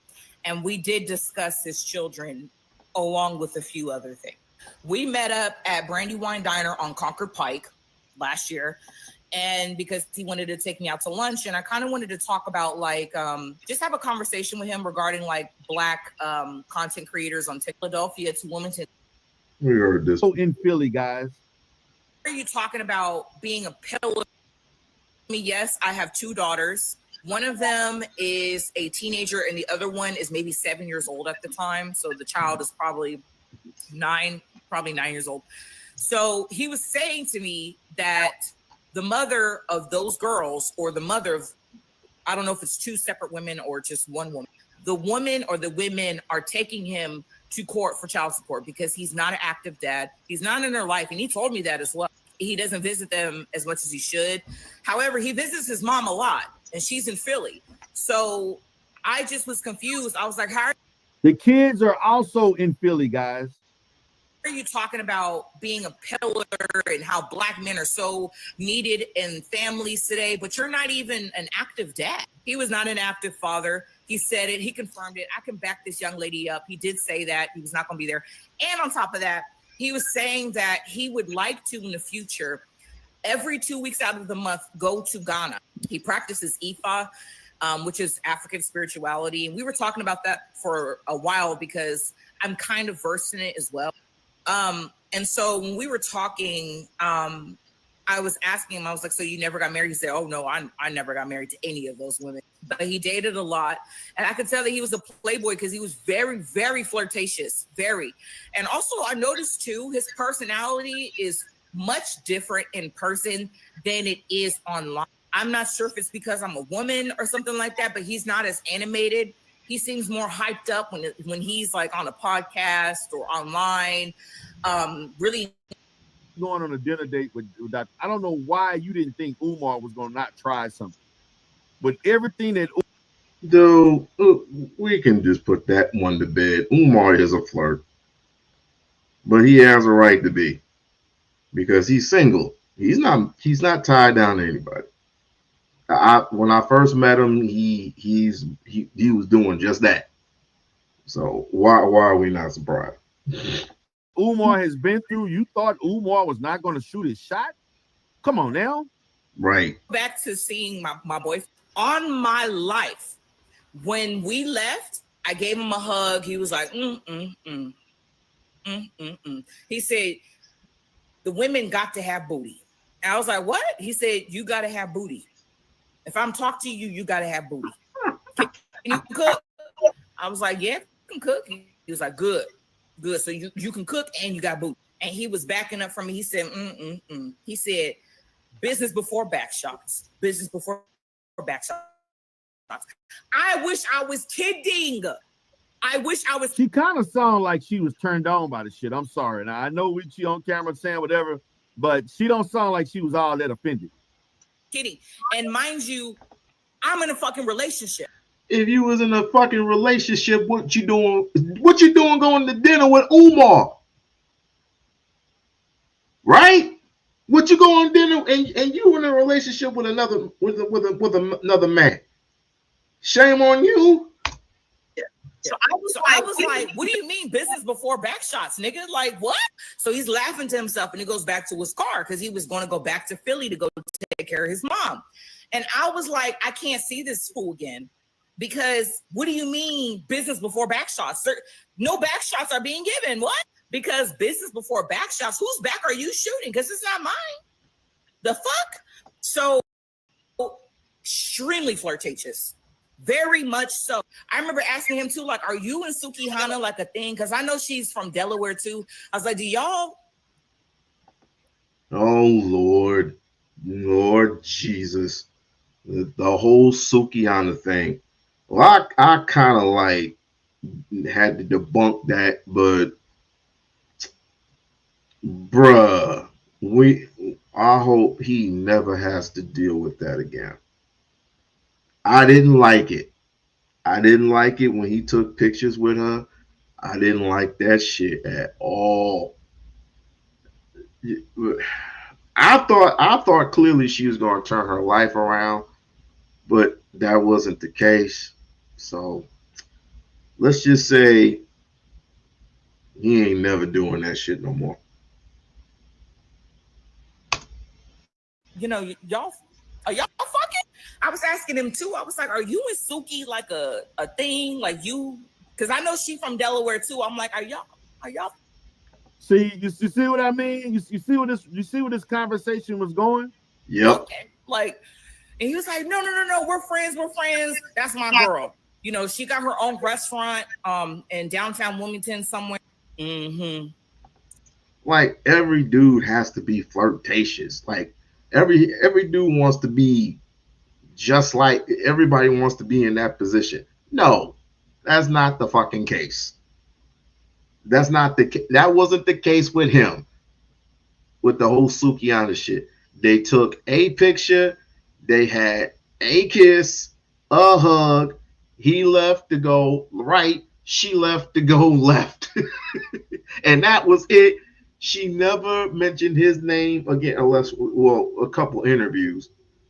And we did discuss his children along with a few other things. We met up at Brandywine Diner on Concord Pike last year. And because he wanted to take me out to lunch, and I kind of wanted to talk about just have a conversation with him regarding Black content creators on Philadelphia to Wilmington. We heard this. So in Philly, guys. Are you talking about being a pillar? Yes, I have 2 daughters. One of them is a teenager, and the other one is maybe 7 years old at the time. So the child is probably 9 years old. So he was saying to me that the mother of those girls, or the mother of, I don't know if it's 2 separate women or just one woman, the woman or the women are taking him to court for child support because he's not an active dad. He's not in their life. And he told me that as well. He doesn't visit them as much as he should. However, he visits his mom a lot, and she's in Philly. So I just was confused. I was like, how the kids are also in Philly, guys. Are you talking about being a pillar and how Black men are so needed in families today, but you're not even an active dad? He was not an active father. He said it. He confirmed it. I can back this young lady up. He did say that he was not going to be there. And on top of that, he was saying that he would like to, in the future, every 2 weeks out of the month, go to Ghana. He practices Ifa, which is African spirituality. And we were talking about that for a while because I'm kind of versed in it as well. And so when we were talking, I was asking him, I was like, so you never got married? He said, oh no, I never got married to any of those women, but he dated a lot. And I could tell that he was a playboy because he was very, very flirtatious, very. And also I noticed too, his personality is much different in person than it is online. I'm not sure if it's because I'm a woman or something like that, but he's not as animated. He seems more hyped up when he's like on a podcast or online. Really going on a dinner date with that. I don't know why you didn't think Umar was gonna not try something. But everything that Dude, we can just put that one to bed. Umar is a flirt, but he has a right to be because he's single. He's not tied down to anybody. When I first met him, he was doing just that. So why are we not surprised? Umar has been through, you thought Umar was not going to shoot his shot? Come on now. Right. Back to seeing my boyfriend on my life. When we left, I gave him a hug. He was like, He said, the women got to have booty. And I was like, what? He said, you got to have booty. If I'm talking to you, you got to have booty. Can you cook? I was like, yeah, I can cook. He was like, good. So you can cook and you got booty. And he was backing up from me. He said, He said, business before back shots. Business before back shots. I wish I was kidding. She kind of sounded like she was turned on by the shit. I'm sorry. Now I know she on camera saying whatever, but she don't sound like she was all that offended. Kidding. And mind you, I'm in a fucking relationship. If you was in a fucking relationship, what you doing going to dinner with Umar? Right? What you going to dinner and you in a relationship with another man? Shame on you. So I was like, what do you mean business before back shots, nigga? Like, what? So he's laughing to himself and he goes back to his car because he was going to go back to Philly to go take care of his mom. And I was like, I can't see this fool again because what do you mean business before back shots? No back shots are being given. What? Because business before back shots, whose back are you shooting? Because it's not mine. The fuck? So extremely flirtatious. Very much so. I remember asking him too, like, are you and Suki Hana like a thing? Because I know she's from Delaware too. I was like, do y'all? Oh Lord Jesus, the whole Suki Hana thing. Well, I kind of like had to debunk that, but bruh, I hope he never has to deal with that again. I didn't like it. I didn't like it when he took pictures with her. I didn't like that shit at all. I thought clearly she was going to turn her life around, but that wasn't the case. So let's just say he ain't never doing that shit no more. You know, y'all are y'all fucking? I was asking him too. I was like, are you and Suki like a thing? Like you? Because I know she from Delaware too. I'm like, are y'all? See, you see what I mean? You see where this conversation was going? Yep. Okay. Like, and he was like, no, we're friends. That's my girl. You know, she got her own restaurant in downtown Wilmington somewhere. Mm-hmm. Like every dude has to be flirtatious. Like every dude wants to be just like everybody wants to be in that position. No, that's not the fucking case. That wasn't the case with him. With the whole Suki Hana shit. They took a picture, they had a kiss, a hug. He left to go right, she left to go left. And that was it. She never mentioned his name again, unless, well, a couple interviews.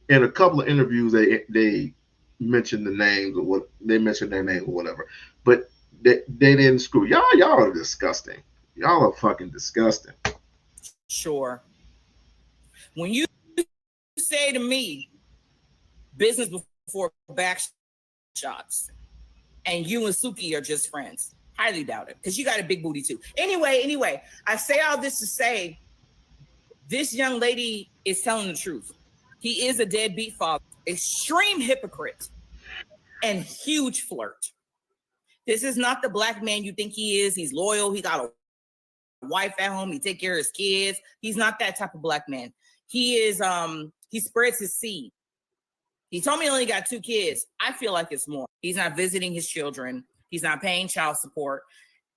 In a couple of interviews, they mentioned the names or what they mentioned their name or whatever, but they didn't screw y'all. Y'all are disgusting. Y'all are fucking disgusting. Sure. When you say to me, business before back shots, and you and Suki are just friends, highly doubt it, because you got a big booty too. Anyway, I say all this to say, this young lady is telling the truth. He is a deadbeat father, extreme hypocrite, and huge flirt. This is not the black man you think he is. He's loyal. He got a wife at home. He take care of his kids. He's not that type of black man. He is, he spreads his seed. He told me he only got 2 kids. I feel like it's more. He's not visiting his children. He's not paying child support.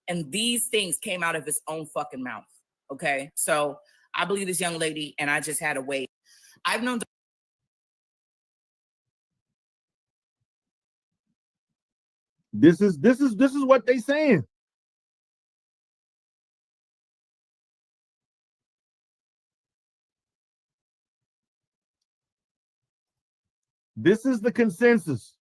And these things came out of his own fucking mouth. Okay. So I believe this young lady, and I just had to wait. I've known. This is what they saying. This is the consensus.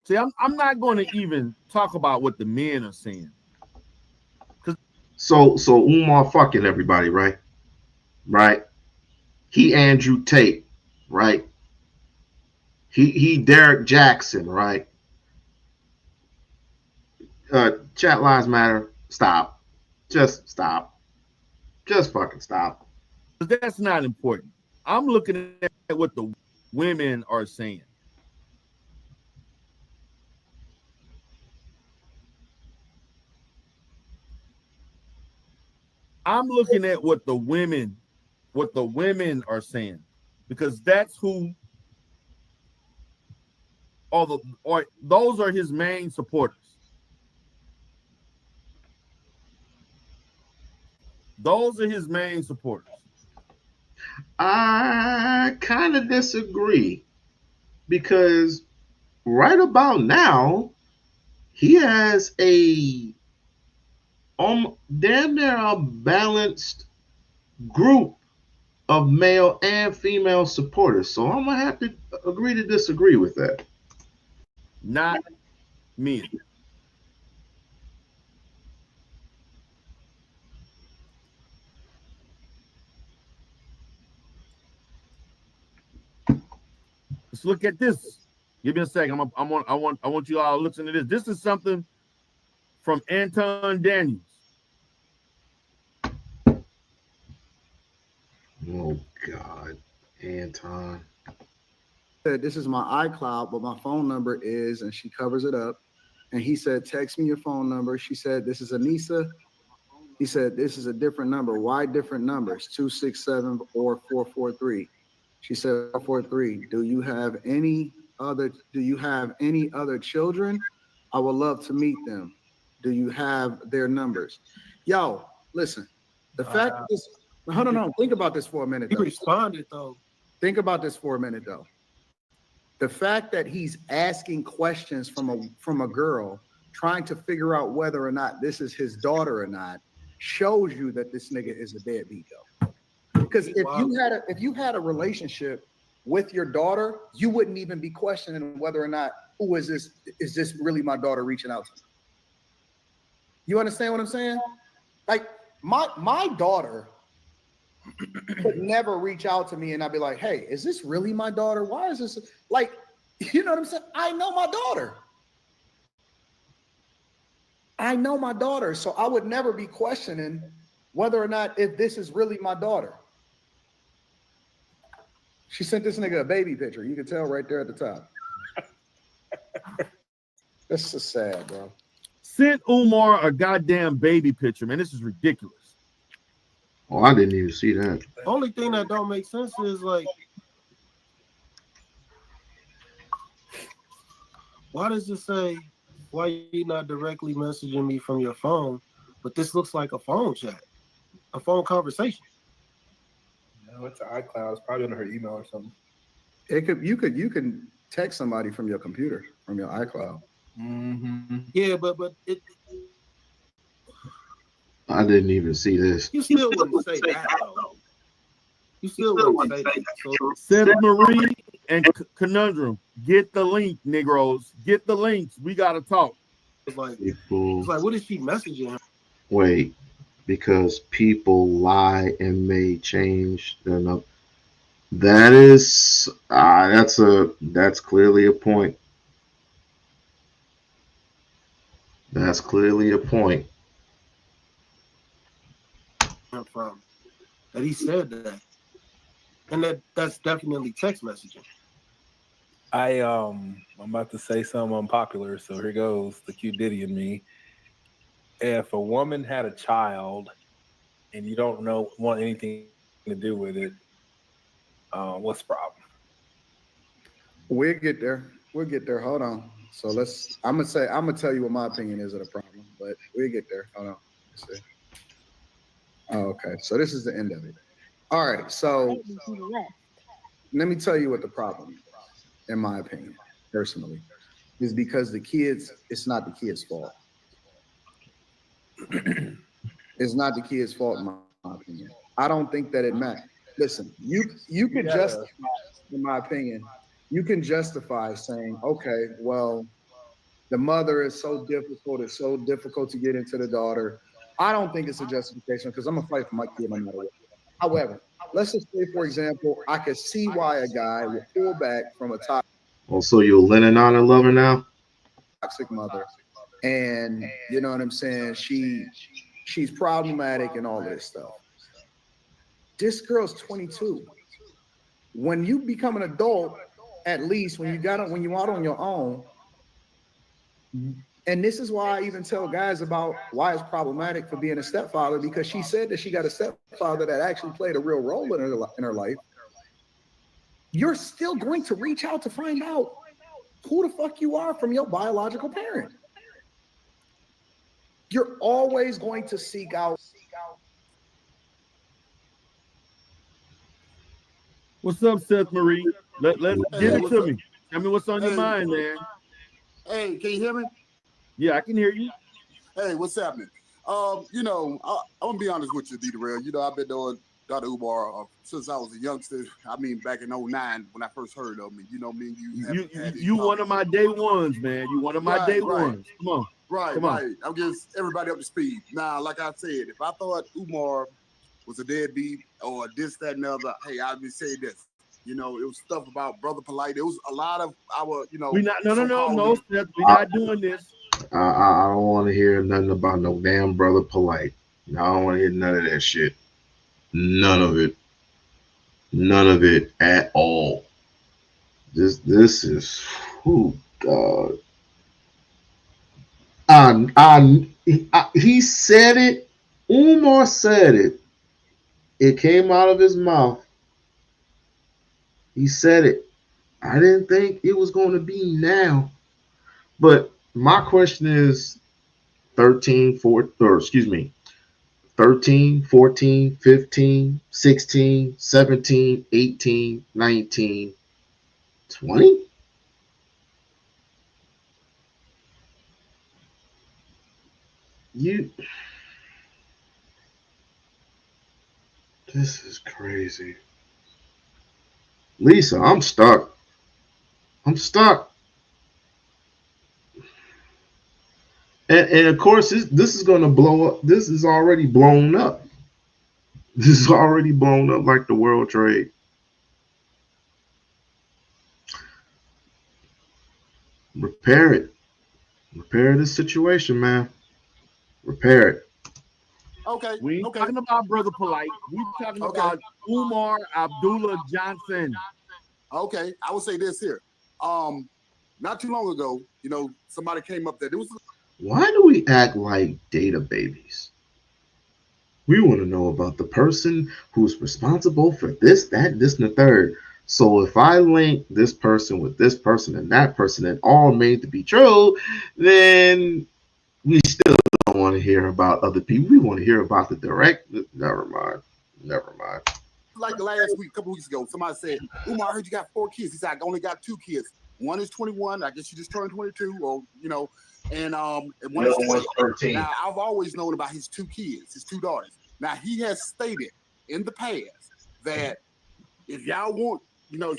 See, I'm not going to even talk about what the men are saying. So Umar fucking everybody, right? Right. He Andrew Tate, right? He Derek Jackson, right? Chat lives matter. Stop. Just stop. Just fucking stop. That's not important. I'm looking at what the women are saying. I'm looking at what the women are saying, because that's who those are his main supporters. Those are his main supporters. I kind of disagree, because right about now he has a damn near a balanced group of male and female supporters. So I'm gonna have to agree to disagree with that. Not men. Let's look at this. Give me a second. I want you all to listen to this. This is something from Anton Daniels. Oh God, Anton. Said, this is my iCloud, but my phone number is, and she covers it up. And he said, text me your phone number. She said, this is Anissa. He said, this is a different number. Why different numbers? 267 or 443. She said, 443. Do you have any other children? I would love to meet them. Do you have their numbers? Yo, listen. The fact is, hold on, think about this for a minute. He responded though. Think about this for a minute though. The fact that he's asking questions from a girl, trying to figure out whether or not this is his daughter or not, shows you that this nigga is a deadbeat though. Because if you had a relationship with your daughter, you wouldn't even be questioning whether or not, who is this? Is this really my daughter reaching out to me? You understand what I'm saying? Like my daughter would never reach out to me and I'd be like, hey, is this really my daughter? Why is this like, you know what I'm saying? I know my daughter. I know my daughter. So I would never be questioning whether or not if this is really my daughter. She sent this nigga a baby picture. You can tell right there at the top. This is sad, bro. Sent Umar a goddamn baby picture, man. This is ridiculous. Oh, I didn't even see that. The only thing that don't make sense is like, why does it say, why you not directly messaging me from your phone? But this looks like a phone chat, a phone conversation. No, it's an iCloud. It's probably under her email or something. You can text somebody from your computer, from your iCloud. Mm-hmm. Yeah, but it. I didn't even see this. You still wouldn't say that though. You still wouldn't say that. So, Seth Marie and Conundrum, get the link, Negroes. Get the links. We gotta talk. It's like what is she messaging him? Wait, because people lie and may change their number. That is that's clearly a point. That's clearly a point. From that he said that, and that's definitely text messaging. I'm about to say something unpopular, so here goes the Q Diddy in me. If a woman had a child and you don't want anything to do with it, what's the problem? We'll get there. We'll get there. Hold on. So I'm gonna tell you what my opinion is of the problem, but we'll get there. Hold on. Let's see. Oh, okay. So this is the end of it. All right. So let me tell you what the problem is, in my opinion, personally, is because it's not the kids' fault. It's not the kids' fault, in my opinion. I don't think that it matters. Listen, you could justify, in my opinion, you can justify saying, okay, well, the mother is so difficult, it's so difficult to get into the daughter. I don't think it's a justification because I'm gonna fight for my kid no matter what. However, let's just say, for example, I could see why a guy would pull back from a Also, you're a Lennon honor lover now? toxic mother, and you know what I'm saying. She's problematic and all of this stuff. This girl's 22. When you become an adult, at least when you're out on your own, and this is why I even tell guys about why it's problematic for being a stepfather, because she said that she got a stepfather that actually played a real role in her life. You're still going to reach out to find out who the fuck you are from your biological parent. You're always going to seek out. What's up, Seth Marie? Let's give it to me. Tell me what's on your mind, man. Hey, can you hear me? Yeah, I can hear you. Hey, what's happening? I'm gonna be honest with you, D-Rail. I've been doing Dr. Umar since I was a youngster. I mean, back in 2009 when I first heard of him. Me and you one of my day ones, man. You one of my day ones. Come on. Come on. I'm getting everybody up to speed. Now, like I said, if I thought Umar was a deadbeat or this, that, and the other, hey, I'd be saying this. It was stuff about Brother Polite. It was a lot of our, We not no, Seth. We're not doing this. I don't want to hear nothing about no damn Brother Polite. I don't want to hear none of that shit. None of it. None of it at all. This is, God. He said it. Umar said it. It came out of his mouth. He said it. I didn't think it was going to be now. But my question is 13, 14, 15, 16, 17, 18, 19, 20? This is crazy. Lisa, I'm stuck. And of course, this is going to blow up. This is already blown up. This is already blown up like the World Trade. Repair it. Repair this situation, man. Repair it. Okay. We ain't talking about Brother Polite. We talking about Umar Abdullah Johnson. Okay. I would say this here. Not too long ago, somebody came up there. Why do we act like data babies? We want to know about the person who's responsible for this, that, this, and the third. So if I link this person with this person and that person and all made to be true, then we still don't want to hear about other people. We want to hear about the direct. Never mind. Like the last week, a couple weeks ago, somebody said, Umar, I heard you got 4 kids. He said, I only got 2 kids. One is 21. I guess you just turned 22, or, and one is 13. Now, I've always known about his 2 kids, his 2 daughters. Now, he has stated in the past that if y'all want,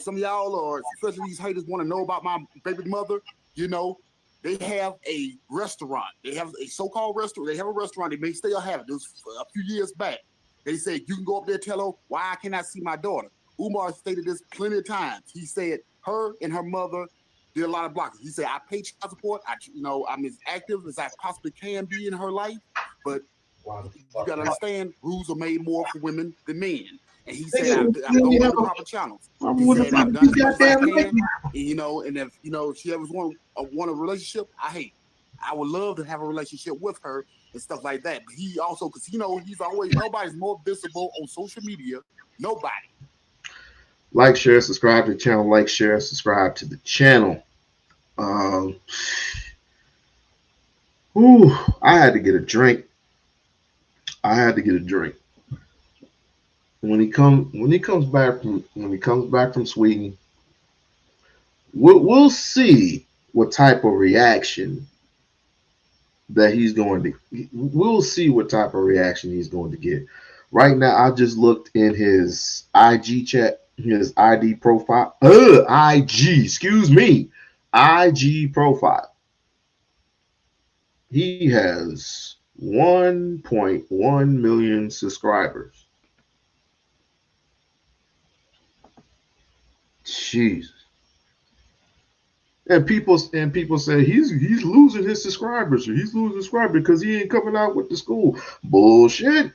some of y'all, or especially these haters, want to know about my baby mother, they have a restaurant. They have a so-called restaurant. They have a restaurant. They may still have it. It was a few years back. They said, you can go up there and tell her, why I cannot see my daughter. Umar stated this plenty of times. He said her and her mother did a lot of blocking. He said, I pay child support. I'm as active as I possibly can be in her life. But you got to understand, rules are made more for women than men. And he said, I've gone to the proper channels. He said, I've done as much as I can. And, you know, and if, you know, she ever want a relationship, I would love to have a relationship with her and stuff like that. But he also, because, you know, he's always, nobody's more visible on social media. Nobody. Like, share, subscribe to the channel. Like, share, subscribe to the channel. I had to get a drink. When he comes back from Sweden, we'll see what type of reaction that he's going to. We'll see what type of reaction he's going to get. Right now, I just looked in his IG chat, his ID profile. IG profile. He has 1.1 million subscribers. Jesus. And people say he's losing his subscribers, or he's losing subscribers because he ain't coming out with the school. Bullshit.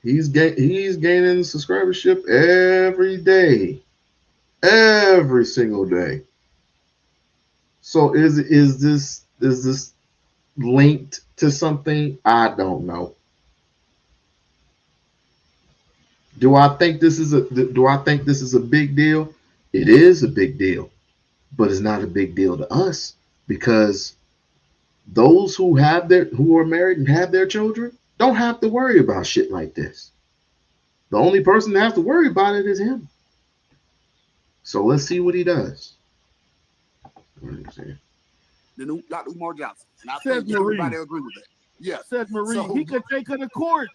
He's gaining subscribership every day, every single day. So is this linked to something? I don't know. Do I think this is a big deal? It is a big deal, but it's not a big deal to us, because those who are married and have their children don't have to worry about shit like this. The only person that has to worry about it is him. So let's see what he does. The new Dr. Umar Johnson. And I think everybody agree with that. Yes. Said Marie, he could take her to court.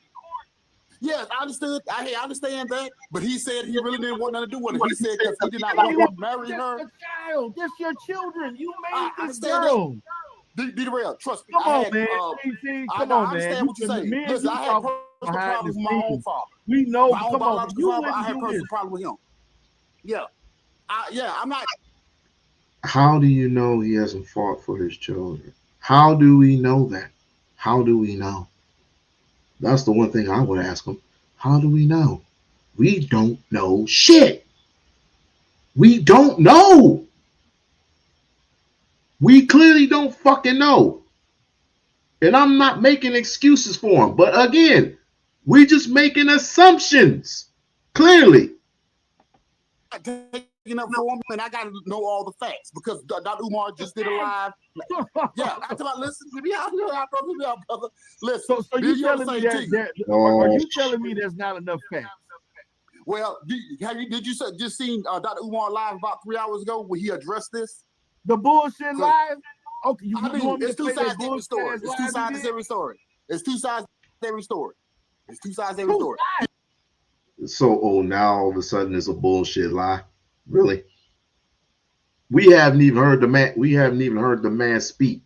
Yes, I understood. I understand that, but he said he really didn't want nothing to do with it. He said because he did not want to marry her. That's child. That's your children. You made this girl. Be real. Trust me. Come on, man. Come on, man. I understand what you're saying. Listen, I had personal problems with my own father. We know. My own Come on. biological father, I had personal problems with him. Yeah. I'm not. How do you know he hasn't fought for his children? How do we know that? How do we know? That's the one thing I would ask him. How do we know? We don't know shit. We don't know. We clearly don't fucking know. And I'm not making excuses for him. But again, we just making assumptions. Clearly. Taking up for him, and I got to know all the facts because Dr. Umar just did a live. Yeah, I told him, listen, let me out here, brother. Listen, so you telling me are you telling me there's not enough facts? Well, did you just seen Dr. Umar live about 3 hours ago when he addressed this? The bullshit live? Okay, it's two sides to every story. It's two sides to every story. It's two sides to every story. It's two sides to every story. So, now all of a sudden it's a bullshit lie. Really? We haven't even heard the man speak.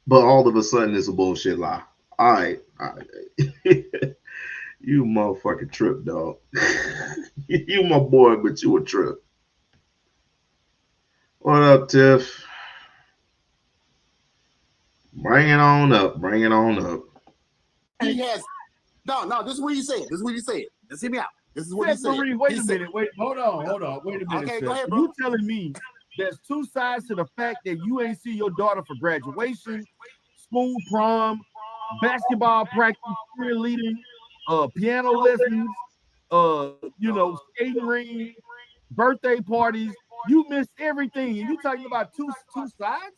But all of a sudden it's a bullshit lie. All right. You motherfucking trip, dog. You my boy, but you a trip. What up, Tiff? Bring it on up. He has no, this is what he said. Let's hear me out. This is what he said. Marie, wait a minute. Hold on. Wait a minute. Okay, go ahead, bro. You telling me there's two sides to the fact that you ain't see your daughter for graduation, school prom, basketball practice, cheerleading, piano lessons, skating ring, birthday parties. You missed everything. And you talking about two sides?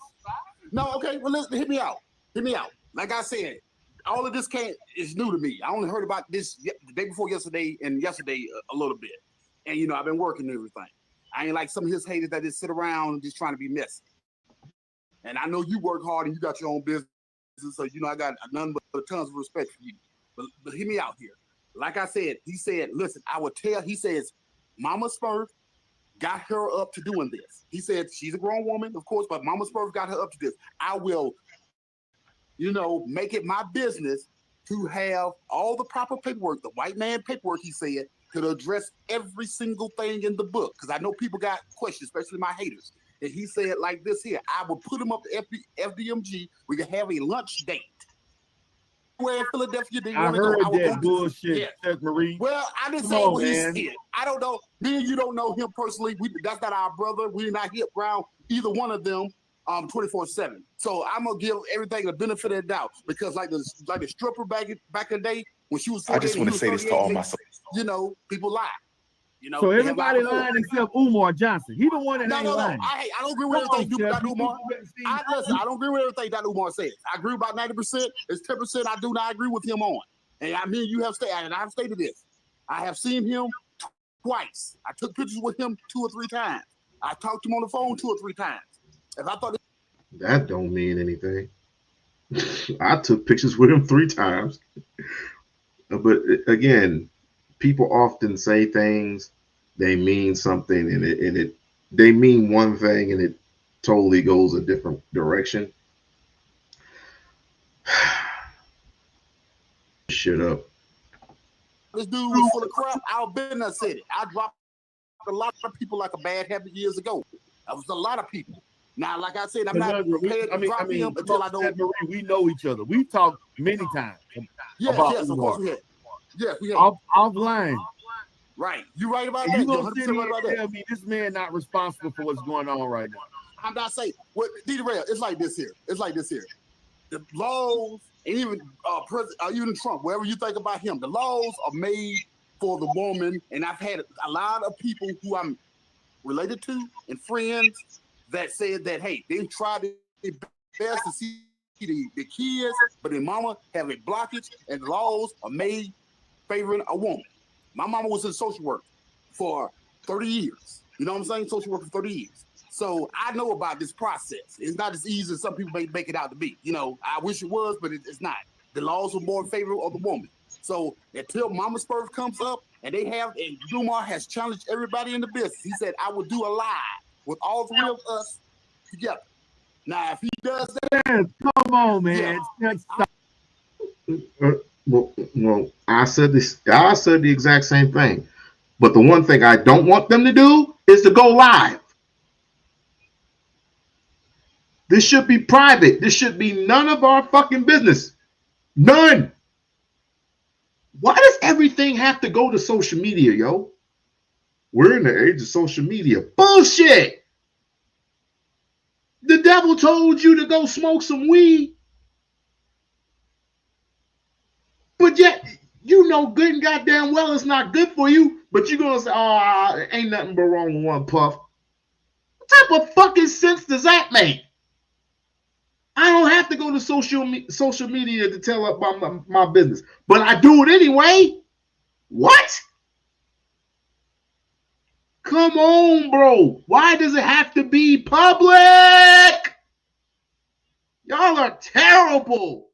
No, okay. Well, listen, hit me out. Like I said, all of this is new to me. I only heard about this the day before yesterday and yesterday a little bit. And, I've been working and everything. I ain't like some of his haters that just sit around just trying to be messy. And I know you work hard and you got your own business. So, I got none but tons of respect for you. But hear me out here. Like I said, he said, listen, he says, Mama Spurf got her up to doing this. He said she's a grown woman, of course, but Mama Spurf got her up to this. I will, make it my business to have all the proper paperwork, the white man paperwork, he said, to address every single thing in the book. Because I know people got questions, especially my haters. And he said like this here, I will put them up to FDMG. We can have a lunch date. in Philadelphia. They I want to go. heard I will that go bullshit, yeah. Seth Marie. Well, I didn't Come say on, what he man. said. I don't know. Me and you don't know him personally. That's not our brother. We're not hip around either one of them 24/7. So I'm gonna give everything the benefit of the doubt because like the stripper back in the day when she was 48, I just want to say this to all my. you know, people lie. You know, So they have everybody lied before. lying except Umar Johnson. He the one that ain't No. lying. I don't agree with Come on, everything Jeff. Dr. Umar. Listen, I don't agree with everything Dr. Umar says. I agree about 90%. It's 10% I do not agree with him on. And I mean, you have stated, and I've stated this. I have seen him twice. I took pictures with him 2 or 3 times. I talked to him on the phone 2 or 3 times. If I thought that don't mean anything. I took pictures with him 3 times. But again, people often say things, they mean something, and they mean one thing, and it totally goes a different direction. Shut up. this dude was full of crap, I'll bet I said it. I dropped a lot of people like a bad habit years ago. That was a lot of people. Now, like I said, I'm not prepared to drop him until I don't. We know each other. We've talked many times. Yes, of course we have. Yes, we have. Offline. Right. You right about that. You You're gonna 100% sit here right about and that. tell me this man not responsible for what's going on right now? I'm not saying what D-Rail, it's like this here. The laws, and even even Trump, wherever you think about him, the laws are made for the woman. And I've had a lot of people who I'm related to and friends that said that, hey, they tried their best to see the kids, but their mama have a blockage, and the laws are made favoring a woman. My mama was in social work for 30 years. You know what I'm saying? Social work for 30 years. So I know about this process. It's not as easy as some people may make it out to be. You know, I wish it was, but it's not. The laws are more in favor of the woman. So until Mama Spurs comes up, and Umar has challenged everybody in the business. He said, I will do a live with all 3 of us together. Now, if he does that, come on, man. Well, I said this. I said the exact same thing. But the one thing I don't want them to do is to go live. This should be private. This should be none of our fucking business. None. Why does everything have to go to social media, yo? We're in the age of social media. Bullshit. The devil told you to go smoke some weed. But yet, you know good and goddamn well it's not good for you. But you're going to say, ain't nothing but wrong with one puff. What type of fucking sense does that make? I don't have to go to social media to tell about my business. But I do it anyway. What? Come on, bro. Why does it have to be public? Y'all are terrible.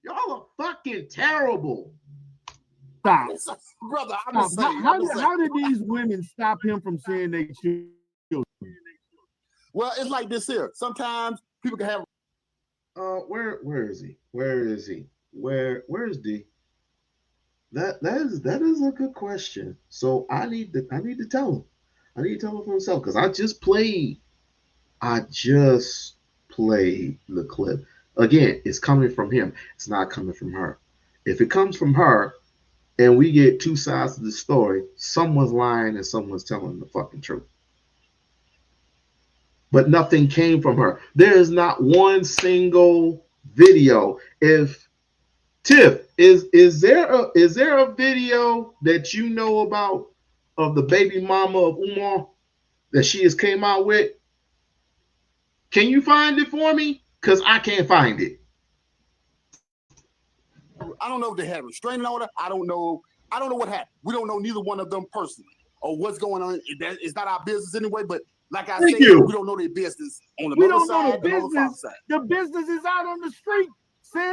Y'all are fucking terrible. Stop. Brother, I'm just saying. How did these women stop him from seeing their children? Well, it's like this here. Sometimes people can have. Where is he? Where is he? Where's D? That is a good question. So I need to tell him. I need to tell him for himself because I just played the clip. Again, it's coming from him. It's not coming from her. If it comes from her and we get 2 sides of the story, someone's lying and someone's telling the fucking truth. But nothing came from her. There is not one single video. If Tiff, is there a video that you know about of the baby mama of Umar that she has came out with? Can you find it for me? Because I can't find it. I don't know if they have a restraining order. I don't know what happened. We don't know neither one of them personally or what's going on. It's not our business anyway, but like I said, we don't know their business on the mother side and on the father side. The business is out on the street.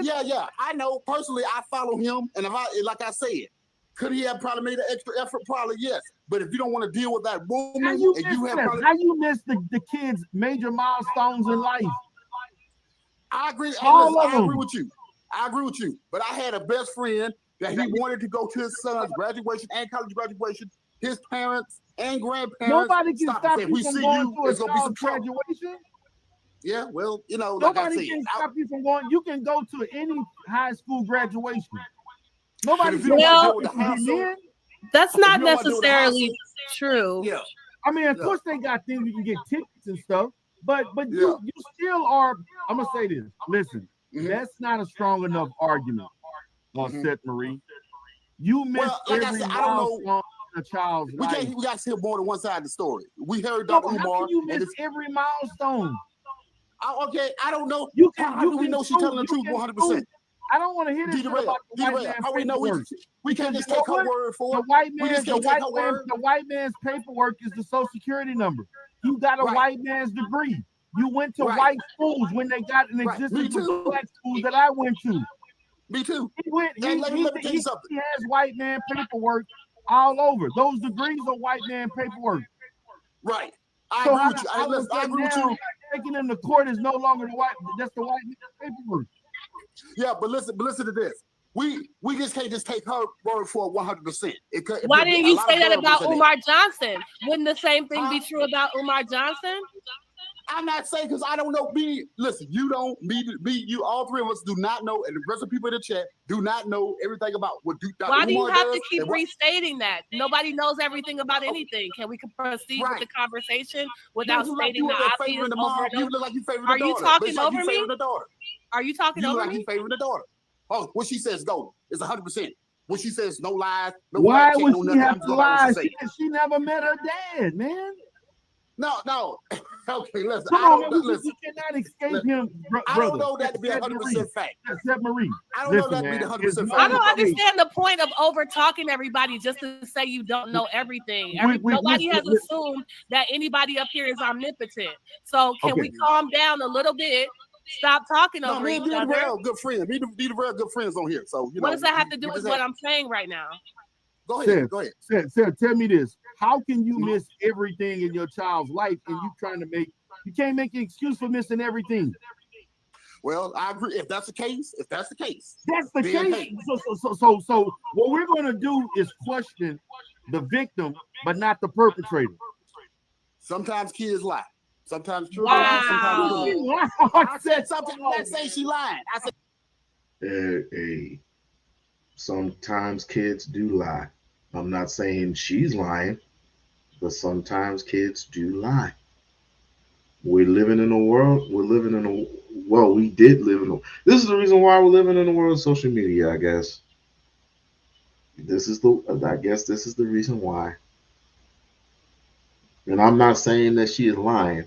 Yeah. I know. Personally, I follow him, and like I said, could he have probably made an extra effort? Probably yes. But if you don't want to deal with that woman, how you miss the kids' major milestones in life? I agree. I agree with you. But I had a best friend that he wanted to go to his son's graduation and college graduation. His parents and grandparents. Nobody can stop you from going to a child's graduation. Yeah, well, like I Nobody said, can stop you from going. You can go to any high school graduation. but Nobody if you don't want to deal Well, with the getting hassle, in. that's if not you don't want to deal with the hassle, necessarily true. yeah, I mean, of yeah, course they got things you can get tickets and stuff, but yeah. you still are. I'm gonna say this. Listen, Hmm. that's not a strong enough argument, Hmm. Seth Marie. You miss Well, like I every said, I don't know. milestone in a child's life. We got to hear more than one side of the story. We heard No, Dr. but how Umar, can you and miss every milestone? okay, I don't know. You How do we can know she's sue. telling the You truth can 100%? sue. I don't want to hear this shit about the white D-Rail, man how we know paperwork. we can't Because just you know take her what? word for The it. white We man, just can't take her word. the white man's paperwork is the Social Security number. You got a Right. white man's degree. You went to Right. white schools when they got in Right. existence Me with too. black schools that I went to. Me too. He went. And let me tell you something. He has white man paperwork all over. Those degrees are white man paperwork. Right. I So agree with you. I agree with you. taking him to court is no longer the white. That's the white man's paperwork. Yeah, but listen to this. We just can't just take her word for 100%. Why didn't you say that about Umar Johnson? Wouldn't the same thing be true about Umar Johnson? I'm not saying because I don't know. Listen, you don't, you, all three of us do not know, and the rest of the people in the chat do not know everything about what Dr. Why do you Umar have does to keep and what- restating that? Nobody knows everything about anything. Can we proceed with the conversation without you stating the obvious favoring the over mom. and You over? look like you favoring Are the you daughter. talking It's like over you me? favoring the daughter. Are you talking You over look like me? you favoring the daughter. Oh, what she says go. It's 100%. What she says, no lies, no Why fact check, would no she nothing. have I'm to just going by lie? what she say. She never met her dad, man. No. Okay, listen. Come I on, don't man. listen. We cannot escape him, I brother. don't know that to be 100% fact. Seth Marie. I don't know that to be Listen, 100% man, fact. I don't understand the point of over talking everybody just to say you don't know everything. Nobody has assumed that anybody up here is omnipotent. So can we calm down a little bit? Stop talking over each other. Me and good friends. Me and good friends on here. So what does that have to do with what I'm saying right now? Go ahead. Seth, tell me this. How can you miss everything in your child's life and you can't make an excuse for missing everything? Well, I agree. If that's the case. That's the case. So what we're going to do is question the victim, but not the perpetrator. Sometimes kids lie. Sometimes true. Wow. I said something. I'm not saying she lying. I said, sometimes kids do lie. I'm not saying she's lying, but sometimes kids do lie. We're living in a world. We did live in a. This is the reason why we're living in a world of social media. I guess. This is the reason why. And I'm not saying that she is lying.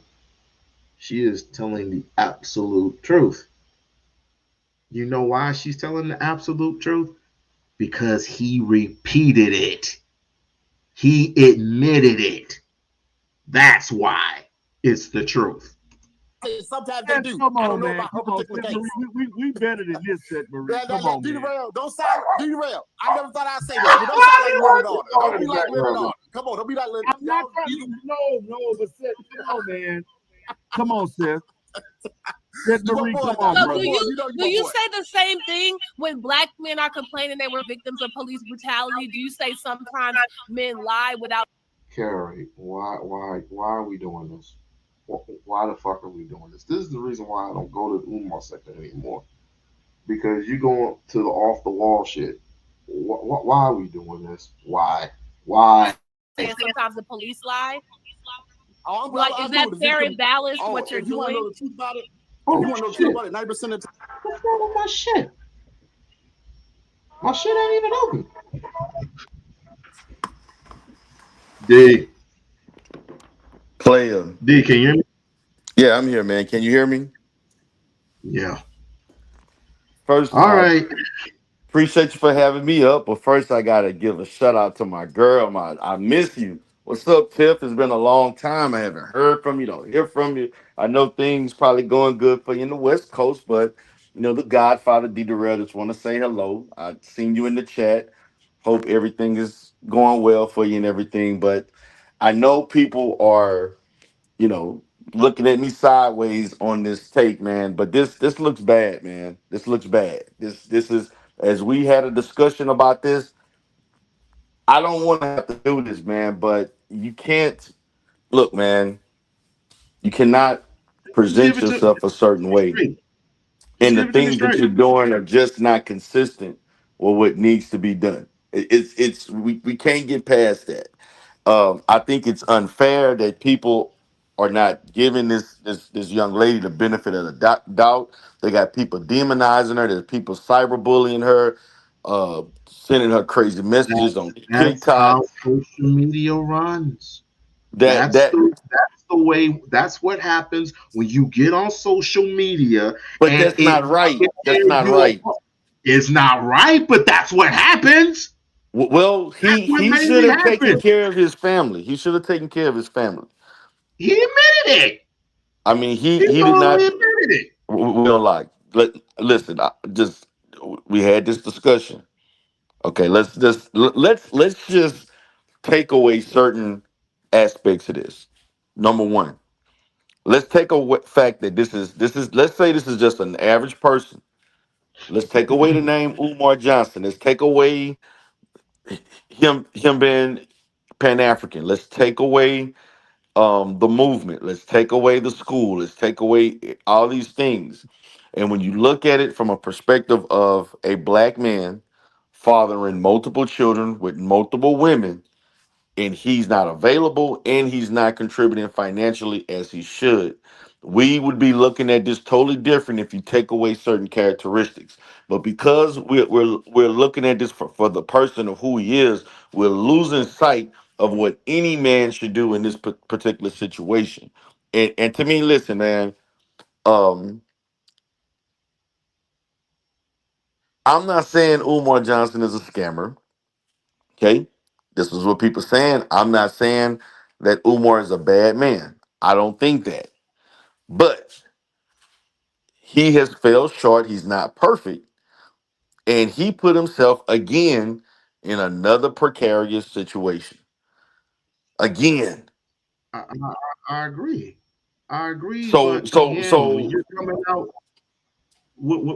She is telling the absolute truth. You know why she's telling the absolute truth? Because he repeated it. He admitted it. That's why it's the truth. Sometimes they do. Come on, I don't know man. about her particular case. We better than this, Seth Marie. Come on, man. Don't sound derail. I never thought I'd say this, but don't sound like Little Daughter. Don't be like Little Daughter. Come on, don't be like Little Daughter. I'm not trying. No, but Seth, come on, man. Come on, Seth. Seth Marie, come on, so brother. do you say the same thing when black men are complaining they were victims of police brutality? Do you say sometimes men lie without? Carrie, why are we doing this? Why the fuck are we doing this? This is the reason why I don't go to the Umar section anymore. Because you go to the off the wall shit. Why are we doing this? Why? Saying sometimes the police lie. Oh, like, is that fair and balanced? What you're if you doing? Want to know the truth about it? If you want to know the truth about it, 90% of the time. What's wrong with my shit? My shit ain't even open. D. Player. D, can you hear me? Yeah, I'm here, man. Can you hear me? Yeah. First, all right. Appreciate you for having me up. But first, I gotta give a shout out to my girl. I miss you. What's up, Tiff? It's been a long time. I haven't heard from you. Don't hear from you. I know things probably going good for you in the West Coast, but the Godfather D. Durrell, just want to say hello. I seen you in the chat. Hope everything is going well for you and everything. But I know people are, looking at me sideways on this take, man. But this looks bad, man. This looks bad. This is, as we had a discussion about this. I don't want to have to do this, man. But you can't look, man. You cannot Just give present it to yourself a certain way, straight. Just and the give it to me things that straight. you're doing are just not consistent with what needs to be done. We can't get past that. I think it's unfair that people are not giving this young lady the benefit of the doubt. They got people demonizing her. There's people cyberbullying her, sending her crazy messages on That's TikTok. how social media runs. That that, That's the way. That's what happens when you get on social media but and that's not right. That's and not right. it's not right, but that's what happens. Well, That's what he should mainly have taken happens. care of his family. He should have taken care of his family. He admitted it. I mean, He he did not. totally admitted it. We don't like. Listen. We had this discussion. Okay, let's just take away certain aspects of this. Number one, let's take away fact that this is. Let's say this is just an average person. Let's take away the name Umar Johnson. Let's take away him being Pan African. Let's take away the movement. Let's take away the school. Let's take away all these things. And when you look at it from a perspective of a black man fathering multiple children with multiple women, and he's not available and he's not contributing financially as he should, we would be looking at this totally different if you take away certain characteristics. But because we're looking at this for the person of who he is, we're losing sight of what any man should do in this particular situation. And to me, listen, man, um, I'm not saying Umar Johnson is a scammer. Okay, this is what people saying. I'm not saying that Umar is a bad man. I don't think that, but he has fell short. He's not perfect, and he put himself again in another precarious situation. Again, I agree. I agree, so but so again, when so you're coming out,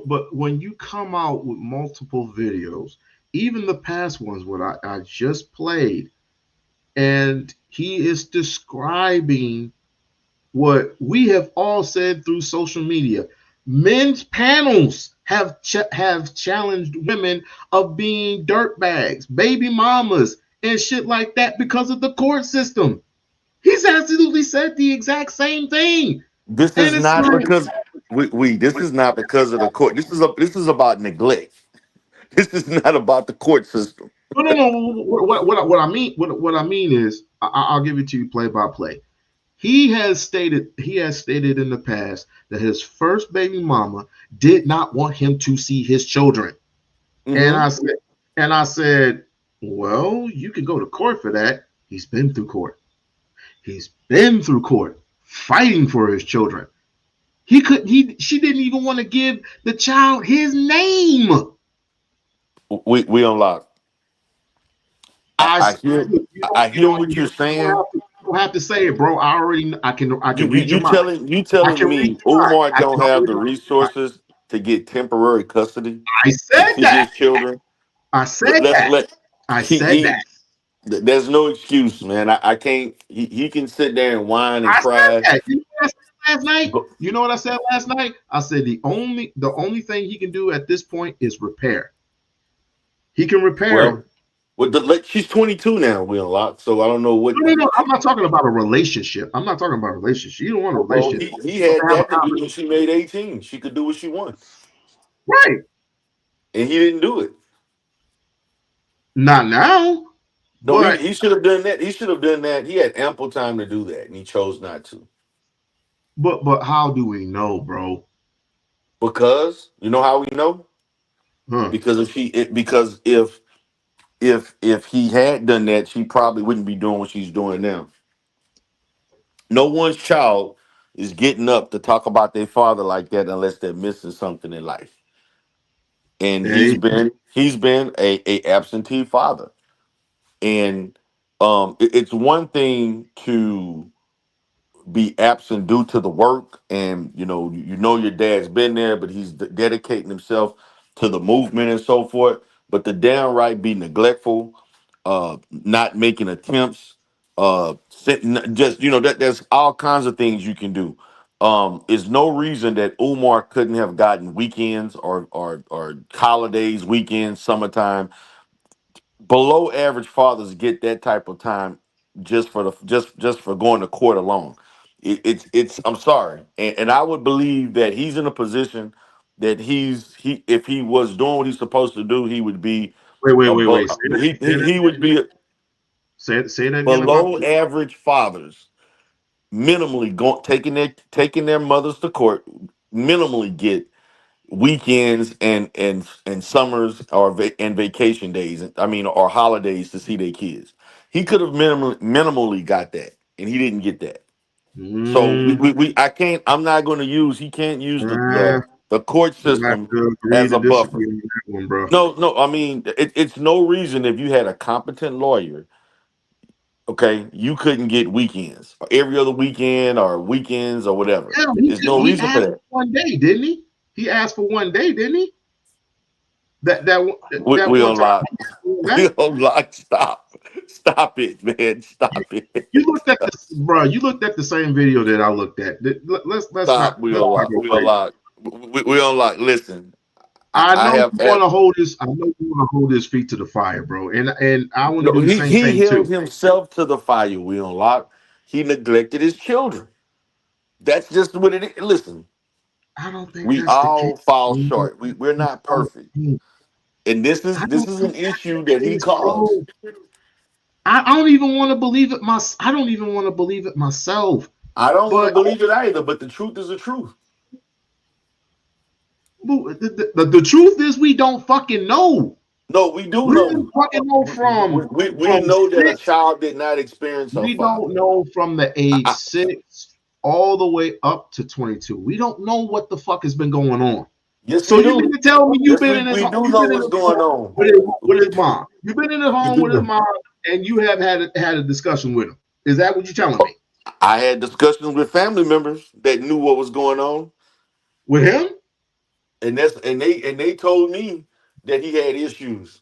but when you come out with multiple videos, even the past ones, what I just played, and he is describing what we have all said through social media. Men's panels have challenged women of being dirtbags, baby mamas, and shit like that because of the court system. He's absolutely said the exact same thing, this and is it's not like, because we this is not because of the court. This is about neglect. This is not about the court system. no. What I mean, what I mean is, I'll give it to you play by play. He has stated in the past that his first baby mama did not want him to see his children. And Hmm. I said, well, you can go to court for that. He's been through court. He's been through court fighting for his children. She didn't even want to give the child his name. We unlock. I I hear I hear what you're saying. you don't have to say it, bro. I can read your You mind. you I telling can read me your mind. Omar I don't can have already the read your mind. resources to get temporary custody I to said see that. his children? I said Let's that. let I said he that. there's no excuse, man. I can't. He can sit there and whine and I said cry. that. You know what I said last night? But, You know what I said last night? I said the only thing he can do at this point is repair. He can repair. well, she's 22 now. We unlocked, so I don't know what. No. I'm not talking about a relationship. I'm not talking about a relationship. You don't want a Well, relationship. he You're supposed had to have a that to do when conversation. she made 18. She could do what she wants, Right. and he didn't do it. Not now. No, But he should have done that. He should have done that. He had ample time to do that, and he chose not to. but how do we know, bro? Because you know how we know? Huh. Because if he had done that, she probably wouldn't be doing what she's doing now. No one's child is getting up to talk about their father like that unless they're missing something in life. And Hey, he's been a absentee father. And it's one thing to be absent due to the work, and you know your dad's been there, but he's dedicating himself to the movement and so forth. But to downright be neglectful, not making attempts, just that there's all kinds of things you can do. Is no reason that Umar couldn't have gotten weekends or holidays, weekends, summertime. Below average fathers get that type of time just for the just for going to court alone. It's I'm sorry, and I would believe that he's in a position that he if he was doing what he's supposed to do, he would be Wait. above. Say that He would again. be Say that again about below average fathers minimally going taking their mothers to court minimally get weekends and summers and vacation days, I mean, or holidays to see their kids. He could have minimally got that, and he didn't get that. So I can't, I'm not going to use, he can't use the court I have system to agree as to a disagree buffer. on that one, bro. No, I mean, it's no reason if you had a competent lawyer, okay, you couldn't get weekends or every other weekend or weekends or whatever. Hell, There's no he reason for asked that. for 1 day, didn't he? He asked for 1 day, didn't he? That We one time. unlock. We unlock. Stop it, man. Stop it. You looked at this, bro. You looked at the same video that I looked at. Stop. We unlock. Go We crazy. unlock. We unlock. Listen, I I know have. you want to hold his. I know you want to hold his feet to the fire, bro. And I want to No, do the same he thing held too. himself to the fire. We unlock. He neglected his children. That's just what it is. Listen, I don't think we that's the case. all fall short. We're not perfect, and I this don't is think an that's issue the that he case, caused. bro. I don't even want to believe it. I don't even want to believe it myself. I don't want to But believe it either. But the truth is the truth. the truth is, we don't fucking know. No, we do We know. don't fucking know We from know that a 6. child did not experience her We father. don't know from the age 6 all the way up to 22. We don't know what the fuck has been going on. Yes, So we you mean do. to tell me you've Yes, been in his we home? do You've know been in what's his going home on. with his mom. You've been in his We home do with his know. mom, and you have had a discussion with him. Is that what you're telling me? I had discussions with family members that knew what was going on, With him? and they told me that he had issues.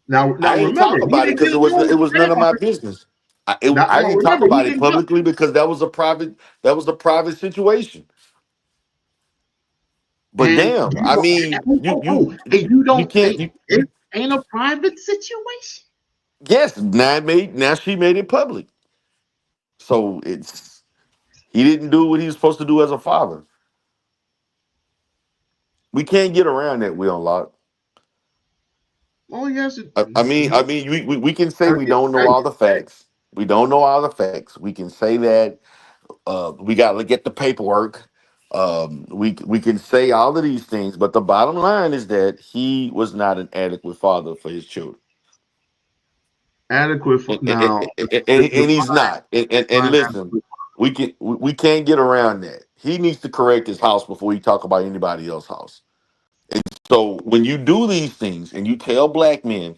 Now I didn't remember, talk he about it didn't get because along it with was his none of my grandmother. business. I Now didn't talk remember, he about it didn't get. publicly because that was a private situation. But And damn, you I don't. mean, And you you don't can't. think it ain't a private situation? Yes, now she made it public. So he didn't do what he was supposed to do as a father. We can't get around that, Will Lock. Oh yes, We can say we don't know all the facts. We don't know all the facts. We can say that we got to get the paperwork. We can say all of these things, but the bottom line is that he was not an adequate father for his children, adequate for now. and he's not. And listen, we can't get around that. He needs to correct his house before he talk about anybody else's house. So when you do these things and you tell black men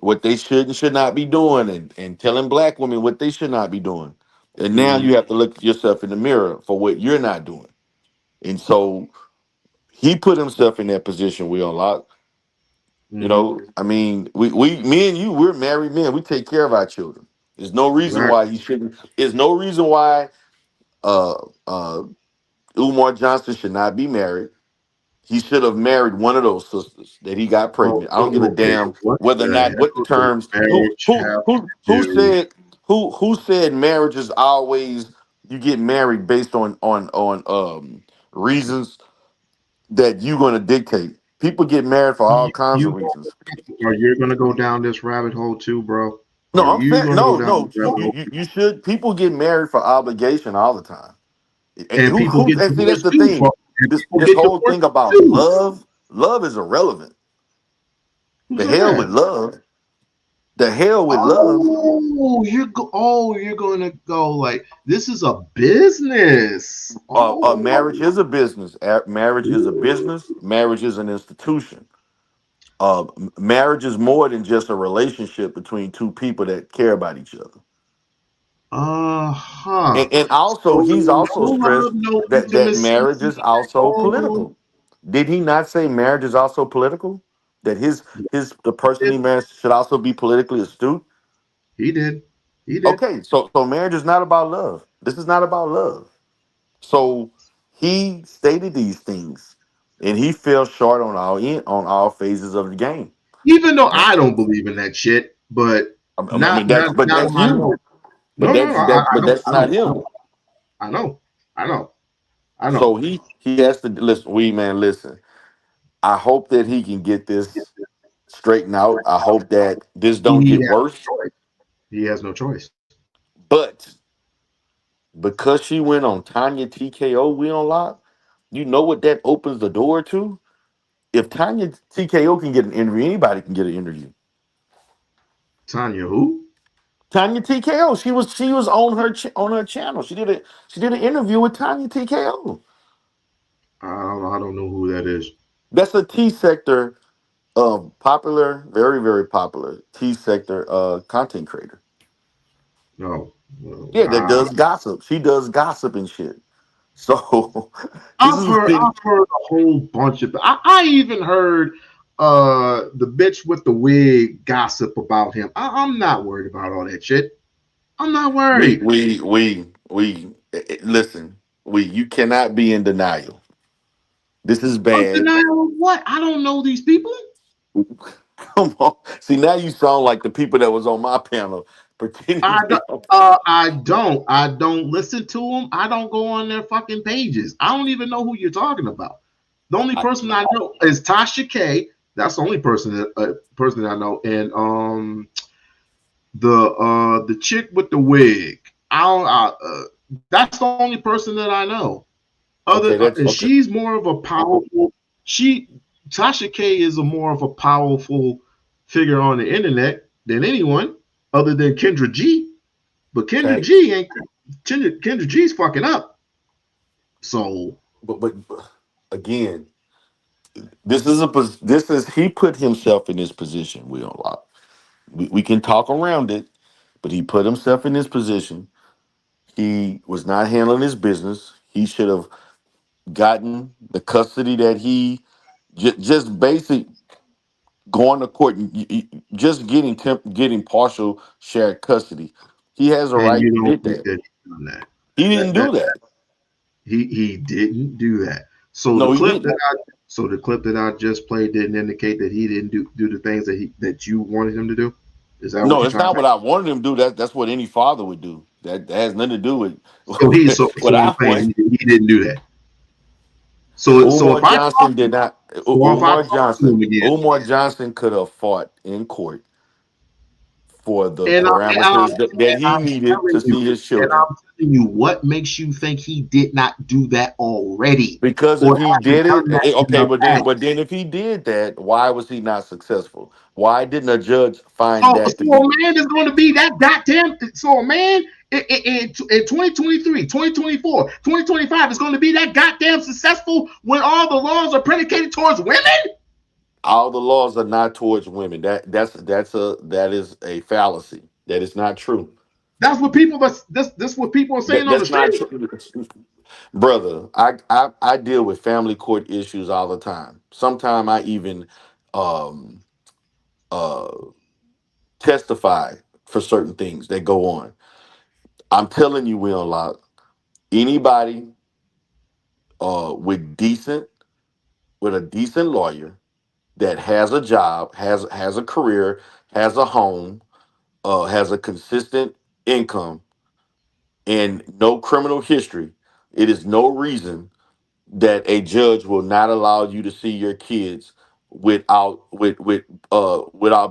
what they should and should not be doing, and telling black women what they should not be doing, and now Mhm. you have to look at yourself in the mirror for what you're not doing. And so he put himself in that position. We unlock. I mean, me and you, we're married men. We take care of our children. There's no reason Exactly. why he shouldn't. There's no reason why uh, uh, Umar Johnson should not be married. He should have married one of those sisters that he got pregnant. I don't give a Okay. damn What whether or the not what the hell does terms marriage have who to do? said who said marriage is always you get married based on reasons that you're going to dictate. People get married for all kinds of You reasons. are you gonna go down this rabbit hole too, bro? No, Are I'm you saying gonna go no, down no. this rabbit hole? You should. People get married for obligation all the time. And And people get and see that's divorced the too, bro. thing. And This people this get whole divorced thing about too. love is irrelevant. Who The said hell with that? love. The hell with love. You're gonna go like this is a business. Marriage is a business. Marriage is a business. Marriage is an institution. Marriage is more than just a relationship between two people that care about each other. Uh-huh. And also, So he's no also stressed love, no that intimacy. marriage is also Oh, political. Did he not say marriage is also political? That the person he marries should also be politically astute. he did. He did. Okay, so marriage is not about love. This is not about love. So he stated these things, and he fell short on all phases of the game. Even though I don't believe in that shit, but I mean but not that's on my you. note. But No, no, that's I know, not him. I know, I know, I know. So he has to listen. Man, listen. I hope that he can get this straightened out. I hope that this don't He get has worse. no choice. He has no choice. But because she went on Tanya TKO We-On-Loc, you know what that opens the door to? If Tanya TKO can get an interview, anybody can get an interview. Tanya, who? Tanya TKO. She was on on her channel. She did an interview with Tanya TKO. I don't know who that is. That's a T sector popular, very, very popular T sector content creator. No, Yeah, that does gossip. She does gossip and shit. So this I've is heard been a whole bunch of. I even heard the bitch with the wig gossip about him. I'm not worried about all that shit. I'm not we worried. we we we listen. We You cannot be in denial. This is I'm bad. denial of what? I don't know these people. Come on. See, now you sound like the people that was on my panel pretending I they don't. don't. I don't listen to them. I don't go on their fucking pages. I don't even know who you're talking about. The only person I know is Tasha K. That's the only person that I know, and the chick with the wig. That's the only person that I know. Okay, that's And okay. she's more of a powerful. She Tasha K is a more of a powerful figure on the internet than anyone other than Kendra G. But Kendra Okay. G ain't Kendra G's fucking up. So But again, this is he put himself in this position. We can talk around it, but he put himself in this position. He was not handling his business. He should have gotten the custody that he just basic going to court, just getting partial shared custody. He has a and right you to don't get think that. that he's done that. He didn't That do that. he didn't do that. So the No, he clip that didn't. I just played didn't indicate that he didn't do the things that you wanted him to do. Is that what No, you're it's trying not to what I wanted him to do. That's what any father would do. That has nothing to do with so what I'm I saying want. he didn't do that. So Umar if I Johnson talk did not. or if I talk to him again Umar Johnson could have fought in court for the and parameters that he I'm needed telling to you see his and children. I'm telling you what makes you think he did not do that already Because if or he hasn't did it, done that in okay, the past. but then if he did that, why was he not successful? Why didn't a judge find So, that to so a be man is going to be that goddamn. So a man in 2023, 2024, 2025 is going to be that goddamn successful when all the laws are predicated towards women. all the laws are not towards women? That is a fallacy. That is not true. That's what people are. This what people are saying on the That's not street. true. Brother, I deal with family court issues all the time. Sometimes I even um uh testify for certain things that go on. I'm telling you, We-On-Loc, anybody with a decent lawyer that has a job, has a career, has a home, has a consistent income, and no criminal history, it is no reason that a judge will not allow you to see your kids without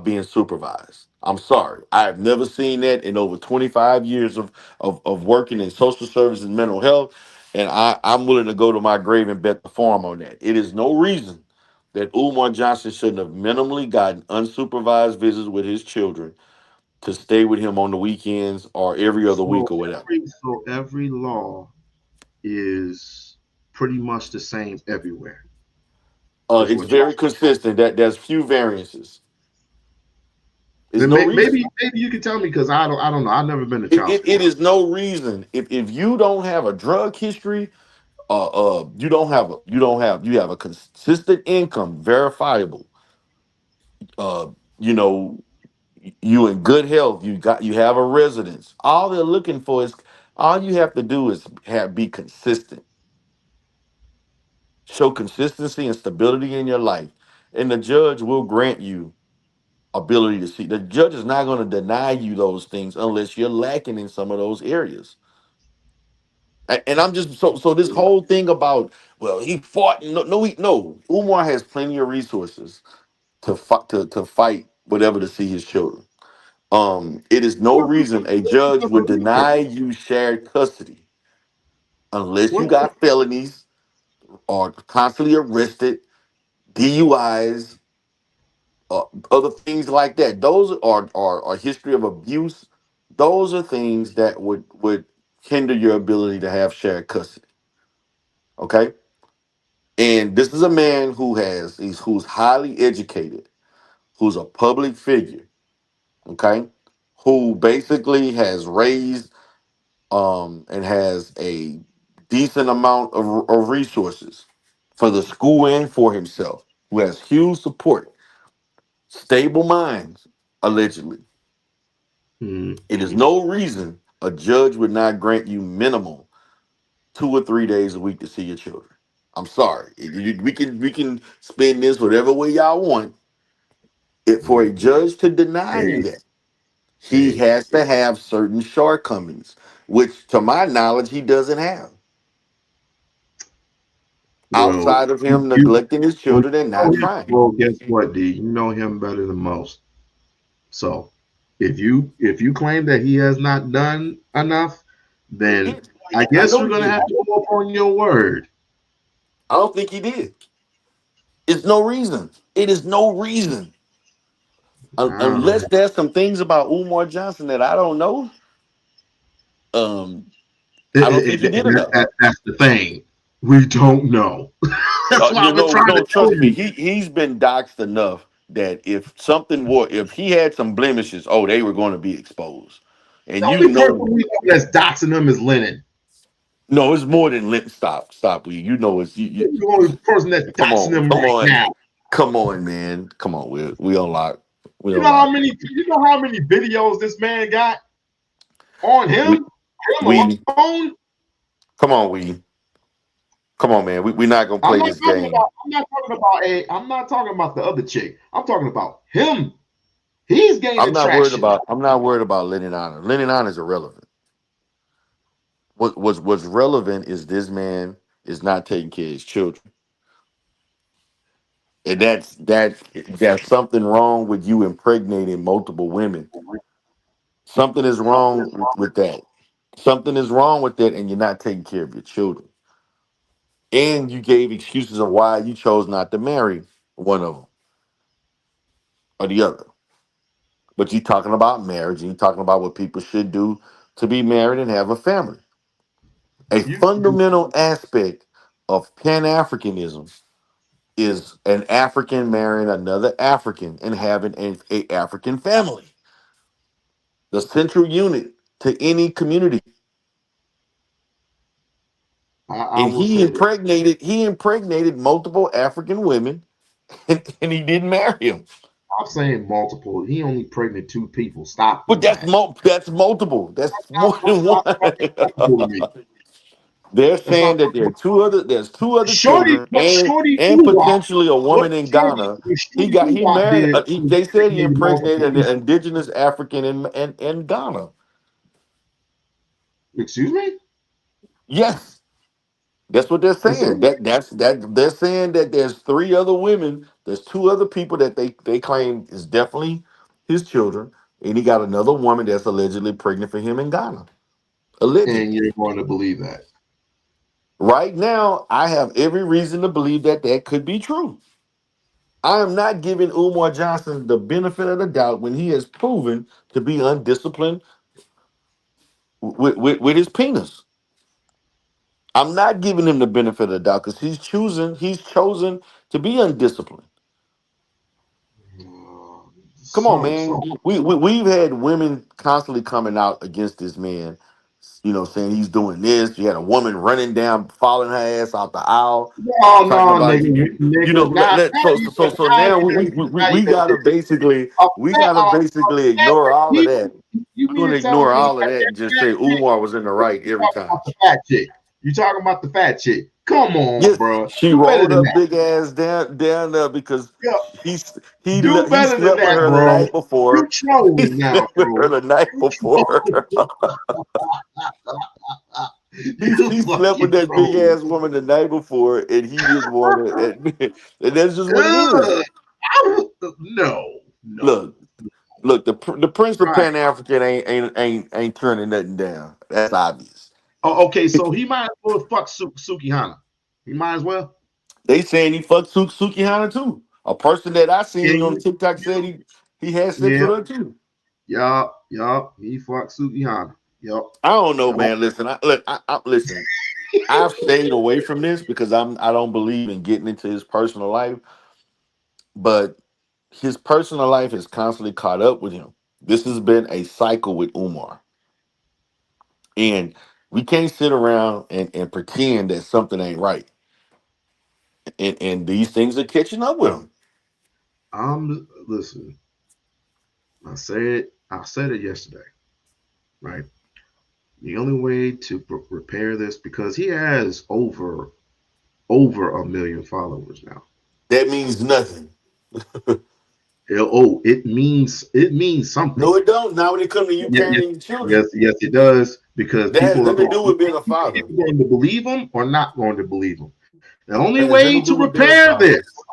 being supervised. I'm sorry. I have never seen that in over 25 years of working in social services and mental health. And I'm willing to go to my grave and bet the farm on that. It is no reason that Umar Johnson shouldn't have minimally gotten unsupervised visits with his children to stay with him on the weekends or every other So week or whatever. every law is pretty much the same everywhere. Is It's what you're very saying. consistent. That there's few variances. There's Then no reason. maybe you can tell me because I don't know. I've never been to It, child it, it support. is no reason if you don't have a drug history, you have a consistent income, verifiable. Uh, you know, You in good health. You have a residence. All they're looking for is all you have to do is be consistent. Show consistency and stability in your life, and the judge will grant you ability to see. The judge is not going to deny you those things unless you're lacking in some of those areas. And I'm just so this whole thing about, well, he fought. No. Umar has plenty of resources to fight whatever to see his children. It is no reason a judge would deny you shared custody unless you got felonies or constantly arrested, DUIs, other things like that. Those are history of abuse. Those are things that would hinder your ability to have shared custody. Okay, and this is a man who's highly educated, who's a public figure. Okay, who basically has raised and has a decent amount of resources for the school and for himself, who has huge support, stable minds, allegedly. It is no reason a judge would not grant you minimum 2 or 3 days a week to see your children. I'm sorry. We can spend this whatever way y'all want. It for a judge to deny you that, he has to have certain shortcomings, which to my knowledge he doesn't have. Well, Outside of him neglecting his children and not trying. well, guess what, D? You know him better than most. So if you claim that he has not done enough, then I I guess know you're he gonna have did. to go upon your word. I don't think he did. It's no reason. It is no reason. I don't know. Unless there's some things about Umar Johnson that I don't know. Um, I don't think he did enough. That's the thing. We don't know. That's why You I've been know, trying no, to tell trust me. you. He's been doxxed enough that if he had some blemishes, oh, they were going to be exposed. And The you only person know, we know that's doxing him is Lennon. no, it's more than lit. Stop. You know, it's He's the only person that's come doxing on, him come right on, now. come on, man, come on. We unlock. We You know how unlock. many you know how many videos this man got on We him we alone? come on, come on, man. We're not gonna I'm play not this talking game. about I'm not talking about the other chick. I'm talking about him. He's gaining traction. I'm not worried about Lennon Honor. Lennon Honor is irrelevant. What's relevant is this man is not taking care of his children. And that's something wrong with you impregnating multiple women. Something is wrong with that. Something is wrong with that, and you're not taking care of your children. And you gave excuses of why you chose not to marry one of them or the other. But you're talking about marriage and you're talking about what people should do to be married and have a family. A You fundamental aspect of Pan Africanism is an African marrying another African and having a African family. The central unit to any community. I And will say this. he impregnated multiple African women and he didn't marry them. I'm saying multiple. He only pregnant two people. Stop But with that. that's multiple. That's more than That's not acceptable to one. me. They're That's not saying that there's two other Shorty. children What Shorty and Uwap? potentially a What woman in Shorty? Ghana. What Shorty He Uwap married. did was They said he pregnant multiple impregnated an people. indigenous African in Ghana. Excuse me. Yes, that's what they're And so saying. They're saying that there's three other women. There's two other people that they claim is definitely his children, and he got another woman that's allegedly pregnant for him in Ghana. and Allegedly. you're going to believe that. Right now, I have every reason to believe that that could be true. I am not giving Umar Johnson the benefit of the doubt when he has proven to be undisciplined with his penis. I'm not giving him the benefit of the doubt because he's chosen to be undisciplined. Come on, So man. We've had women constantly coming out against this man You know, saying he's doing this. You had a woman running down, following her ass out the aisle, No, talking no, about you know. nigga. Now, So now we gotta basically ignore all of that. you We're mean gonna to tell ignore me all of that and just say Umar was in the right every time. the fat chick? You talking about the fat chick? Come on, Yes, bro. she Do better rolled than her that. big ass down there because Yo, he do he better than slept with that, her the bro. night before. You He trolling now, slept with her bro. the night before. He You slept with fucking that big trolling. ass woman the night before, and he didn't want to admit. And that's just what it is. Ugh. No. Look, the Prince of Right. Pan African ain't turning nothing down. That's obvious. Oh, okay, so he might as well fuck Sukihana. He might as well. They saying he fucked Sukihana too. A person that I Yeah, seen on TikTok said he had sex yeah, with her too. yup. He fucked Sukihana. Yup. I don't know, Yup. man. Listen, listen. I've stayed away from this because I don't believe in getting into his personal life, but his personal life is constantly caught up with him. This has been a cycle with Umar, and we can't sit around and pretend that something ain't right. And these things are catching up with him. Listen. I said it yesterday. Right. The only way to repair this because he has over a million followers now. That means nothing. Oh, it means something. No, it don't. Now when it comes to you Yeah, parenting children, yes, it does because that has people are nothing to do going, with being a father. people going to believe him or not going to believe him. The only That has nothing way to do to with being a repair father. this,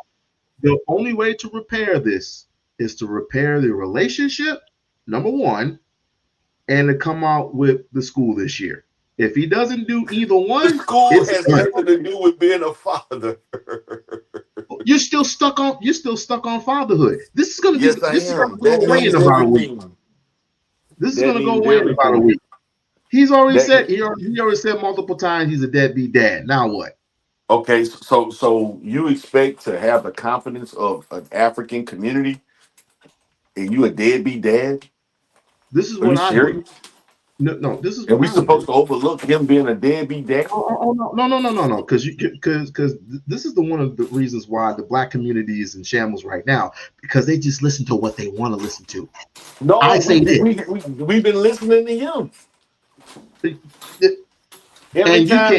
is to repair the relationship. Number one, and to come out with the school this year. If he doesn't do either The one, school it's has done. nothing to do with being a father. You're still stuck on fatherhood. Yes, I This is gonna am. go That away in means about a week. everything. This is That gonna go means away in about a everything. week. He's already That said he already said multiple times he's a deadbeat dad. Now what? okay. So you expect to have the confidence of an African community, and you a deadbeat dad? This is Are you what I do. serious? No, this is And what we I would do. supposed to overlook him being a deadbeat dad? No. Because this is one of the reasons why the black community is in shambles right now because they just listen to what they want to listen to. No, I say this. we've been listening to him every And time.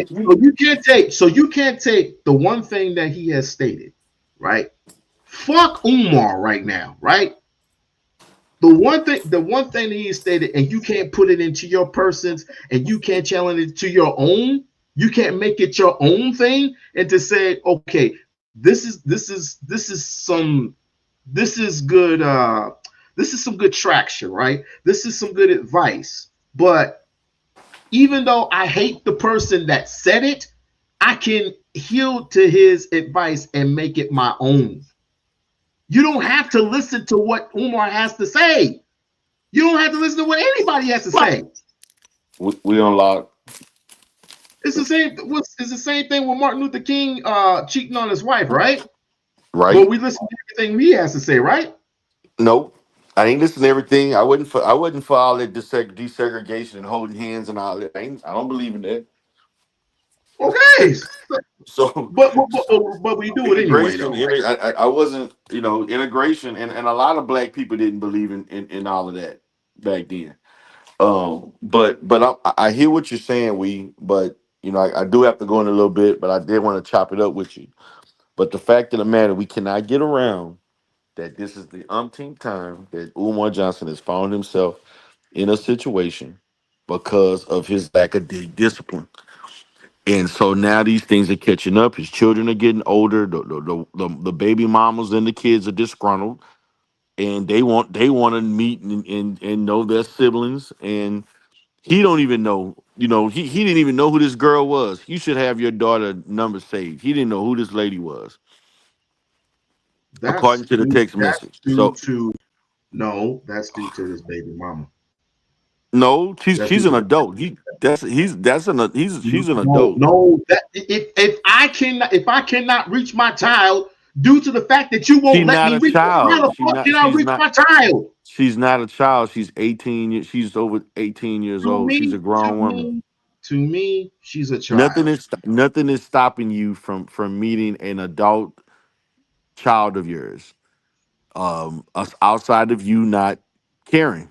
you can't take the one thing that he has stated, right? Fuck Umar right now, right? The one thing that he stated, and you can't put it into your persons, and you can't challenge it to your own. You can't make it your own thing, and to say, okay, this is good. This is some good traction, right? This is some good advice. But even though I hate the person that said it, I can heal to his advice and make it my own. You don't have to listen to what Umar has to say. You don't have to listen to what anybody has to say. We-On-Loc. It's the same. It's the same thing with Martin Luther King cheating on his wife, right? But Right? we listen to everything he has to say, right? Nope. I ain't listen to everything. I wasn't for all that desegregation and holding hands and all that. I don't believe in that. Okay, So but we do it anyway, integration, though, right? I wasn't, integration, and a lot of black people didn't believe in all of that back then. But I hear what you're saying, but I do have to go in a little bit, but I did want to chop it up with you. But the fact of the matter, we cannot get around that this is the umpteenth time that Umar Johnson has found himself in a situation because of his lack of discipline. And so now these things are catching up. His children are getting older. The baby mamas and the kids are disgruntled, and they want to meet and know their siblings. And he don't even know. He didn't even know who this girl was. You should have your daughter number saved. He didn't know who this lady was, according to the text That's message. due So to no. That's due to his baby mama. no, That's due she's an to adult. She's an adult. no. That if I cannot reach my child, due to the fact that you She's won't let not me a reach. How child. the fuck can I reach my child? She's not a child. She's 18. She's over 18 years To old. She's me, a grown woman. to me, she's a child. Nothing is stopping you from meeting an adult child of yours. Outside of you not caring.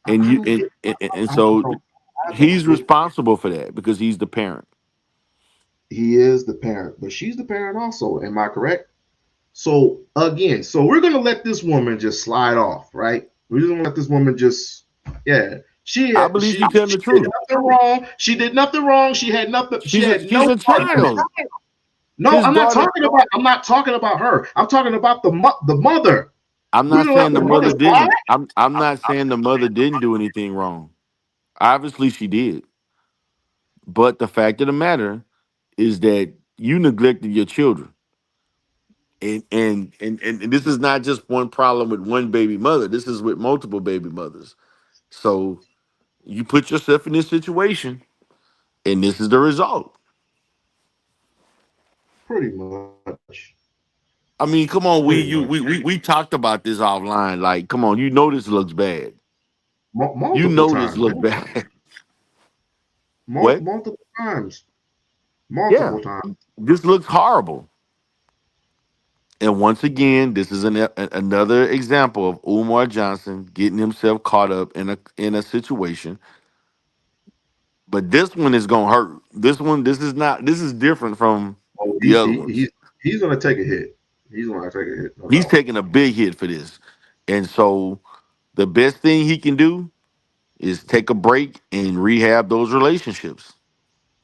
And I you don't get. and I so don't. I he's don't get. responsible for that because he's the parent. He is the parent, but she's the parent also. Am I correct? So again, so we're gonna let this woman just slide off, right? We're just gonna let this woman just, yeah. I believe you telling the She did truth. nothing wrong. She did nothing wrong. She had nothing. She had She's no a part in it. child. No, His I'm not daughter. talking about. I'm not talking about her. I'm talking about the mother. I'm We're not gonna let saying the the mother mother slide. didn't. I'm not saying the mother didn't do anything wrong. Obviously she did. But the fact of the matter is that you neglected your children. And this is not just one problem with one baby mother. This is with multiple baby mothers. So you put yourself in this situation, and this is the result. Pretty much. I mean, come on, Pretty much. we talked about this offline. Like, come on, you know this looks bad. You Multiple know this times. looks bad. What? Multiple times. Yeah, Multiple times. this looks horrible. And once again, this is another example of Umar Johnson getting himself caught up in a situation. But this one is gonna hurt. This is not. This is different from Oh, the other ones. he's gonna take a hit. He's gonna take a hit. No He's doubt. taking a big hit for this, and so the best thing he can do is take a break and rehab those relationships.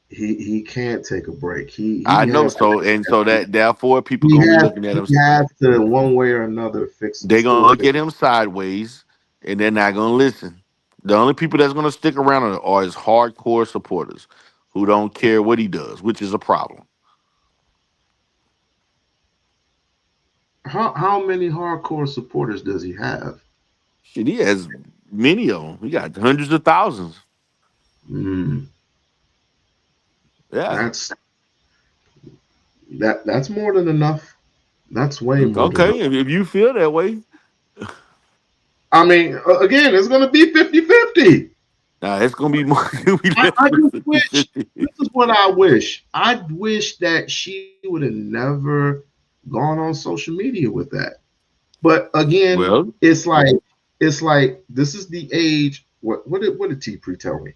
He can't take a break. I He know. has to So and so that therefore people he gonna be has looking at he him. has to one way or another fix the They're gonna look situation. at him sideways, and they're not gonna listen. The only people that's gonna stick around are his hardcore supporters, who don't care what he does, which is a problem. How many hardcore supporters does he have? Shit, he has many of them. He got hundreds of thousands. Mm, Yeah. that's that's more than enough. That's way more than enough. Okay. If you feel that way, I mean, again, it's gonna be 50-50. nah, it's gonna be more. It'll be less I than just 50, wish. 50. This is what I wish. I wish that she would have never gone on social media with that. But again, Well, it's like this is the age. What did T Pre tell me?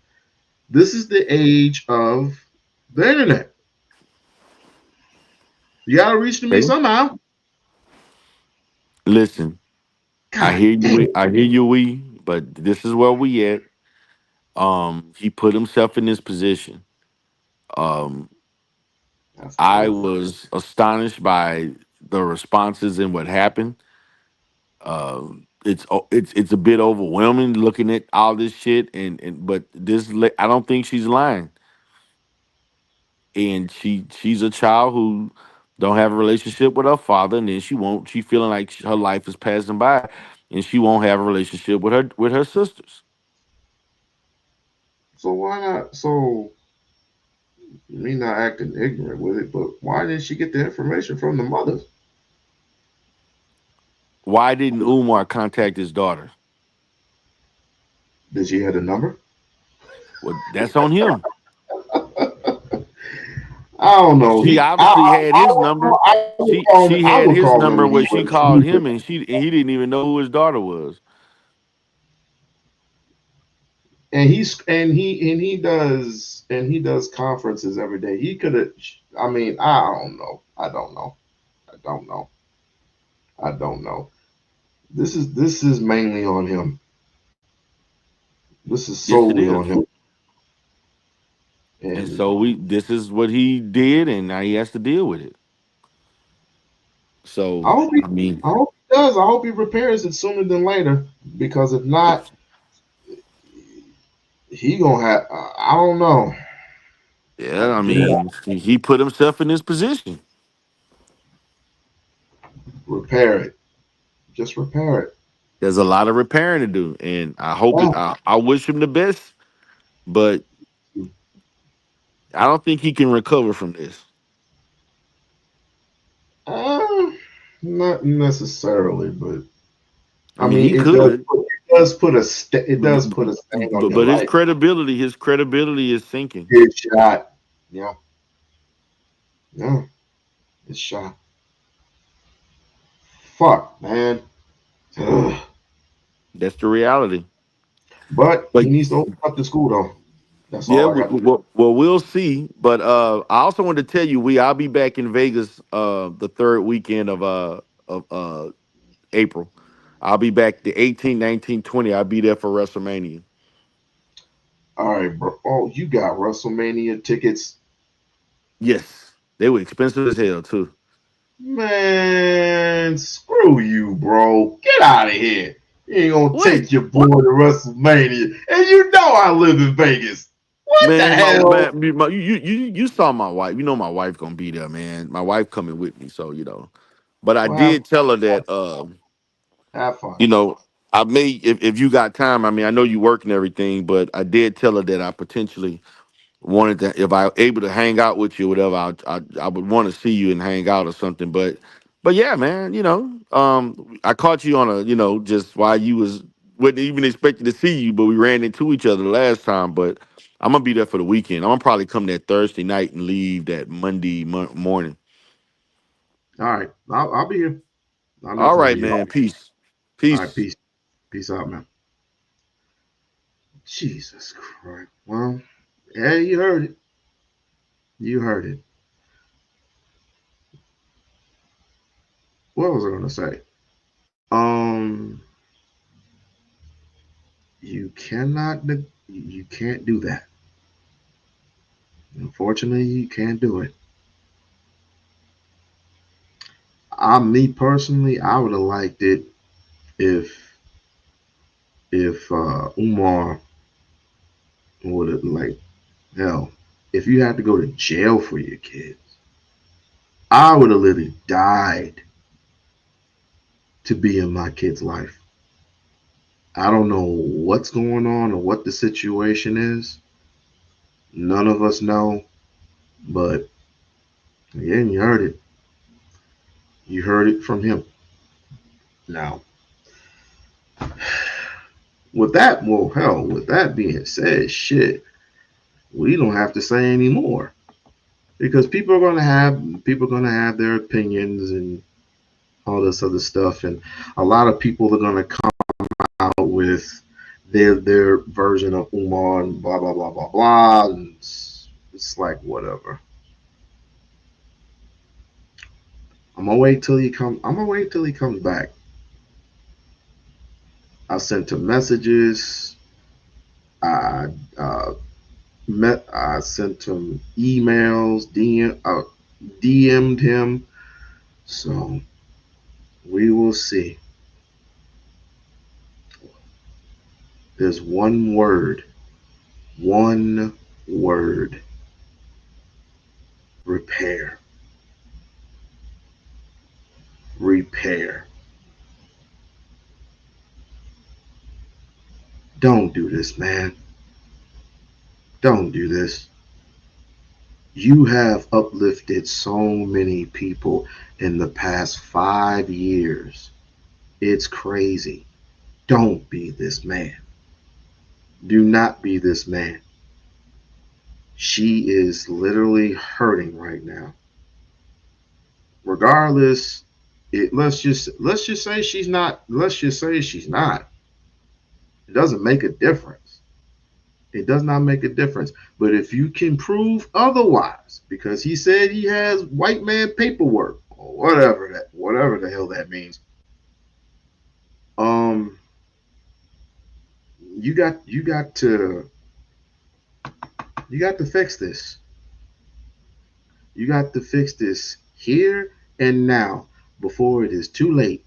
This is the age of the internet. You gotta reach to me okay. somehow. Listen, I God hear you. damn. I hear you. But this is where we at. He put himself in this position. Um, That's I over. was astonished by the responses and what happened. It's a bit overwhelming looking at all this shit, and but I don't think she's lying, and she's a child who don't have a relationship with her father, and then she feeling like her life is passing by, and she won't have a relationship with her sisters. So why not? So me not acting ignorant with it, but why didn't she get the information from the mothers? Why didn't Umar contact his daughter? Did she have the number? Well, that's on him. I don't know. She obviously had his number. She I had would his call number him. where she called him, and he didn't even know who his daughter was. And he does conferences every day. He could have. I mean, I don't know. I don't know. I don't know. I don't know. This is mainly on him. This is Yes, it solely on is. him. And And so this is what he did, and now he has to deal with it. I So hope he, I mean, I hope he does. I hope he repairs it sooner than later. Because if not, he gonna have. I don't know. yeah, I mean, he put himself in this position. Repair it. Just repair it. There's a lot of repairing to do, and I hope Yeah. it. I wish him the best, but I don't think he can recover from this. Not necessarily, but I mean, he it could, does put a stain on your but life. his credibility is sinking. It's shot. Yeah. Yeah. It's shot. Fuck, man. Ugh. That's the reality. But But he needs to open up the school though. That's yeah, all I got to do. we'll see. But I also wanted to tell you, I'll be back in Vegas the third weekend of April. I'll be back the 18, 19, 20. I'll be there for WrestleMania. All right, bro. Oh, you got WrestleMania tickets. Yes, they were expensive as hell too. Man, screw you, bro. Get out of here. You ain't gonna Wait, take your boy to WrestleMania. And you know I live in Vegas. What the man, hell? you saw my wife. You know my wife gonna be there, man. My wife coming with me, so you know. But I Well, have, did tell her that have fun. you know, I may if you got time. I mean, I know you work and everything, but I did tell her that I potentially wanted to, if I able to hang out with you, or whatever. I would want to see you and hang out or something. But yeah, man, I caught you on a, just while you wasn't even expecting to see you, but we ran into each other the last time. But I'm gonna be there for the weekend. I'm gonna probably come that Thursday night and leave that Monday morning. All right. I'll be here. I'll All definitely right, be here. man. Peace. All right, Peace. peace. Peace out, man. Jesus Christ. Well, yeah, you heard it. You heard it. What was I gonna say? You cannot you can't do that. Unfortunately, you can't do it. Me personally, I would have liked it if Umar would have, like, hell, if you had to go to jail for your kids, I would have literally died to be in my kid's life. I don't know what's going on or what the situation is. None of us know, but again, you heard it. You heard it from him. Now, with that being said, shit, we don't have to say anymore because people are gonna have their opinions and all this other stuff, and a lot of people are gonna come out with their version of Umar and blah blah blah blah blah, and it's like whatever. I'm gonna wait till he comes back. I sent him messages. I I sent him emails. DM'd him. So we will see. There's one word: repair. Repair. Don't do this, man. Don't do this. You have uplifted so many people in the past 5 years. It's crazy. Don't be this man. Do not be this man. She is literally hurting right now. Regardless, let's just say she's not. Let's just say she's not. It doesn't make a difference. It does not make a difference. But if you can prove otherwise, because he said he has white man paperwork or whatever the hell that means, um, you got to fix this. You got to fix this here and now before it is too late.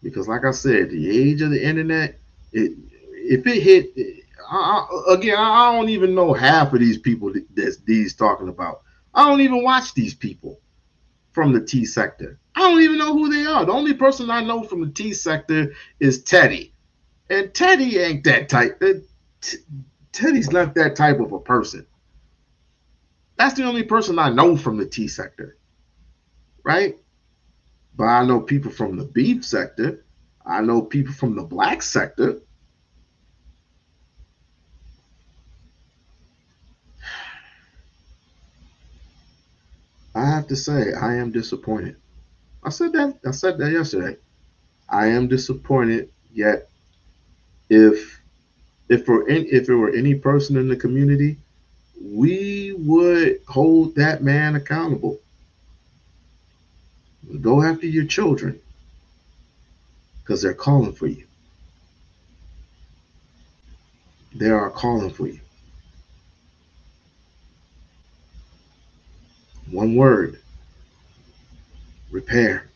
Because, like I said, the age of the internet, if it hit, again, I don't even know half of these people that these talking about. I don't even watch these people from the T sector. I don't even know who they are. The only person I know from the T sector is Teddy, and Teddy ain't that type. Teddy's not that type of a person. That's the only person I know from the T sector, right? But I know people from the beef sector. I know people from the black sector. I have to say, I am disappointed. I said that yesterday. I am disappointed. Yet, if if it were any person in the community, we would hold that man accountable. Go after your children because they're calling for you. They are calling for you. One word: repair.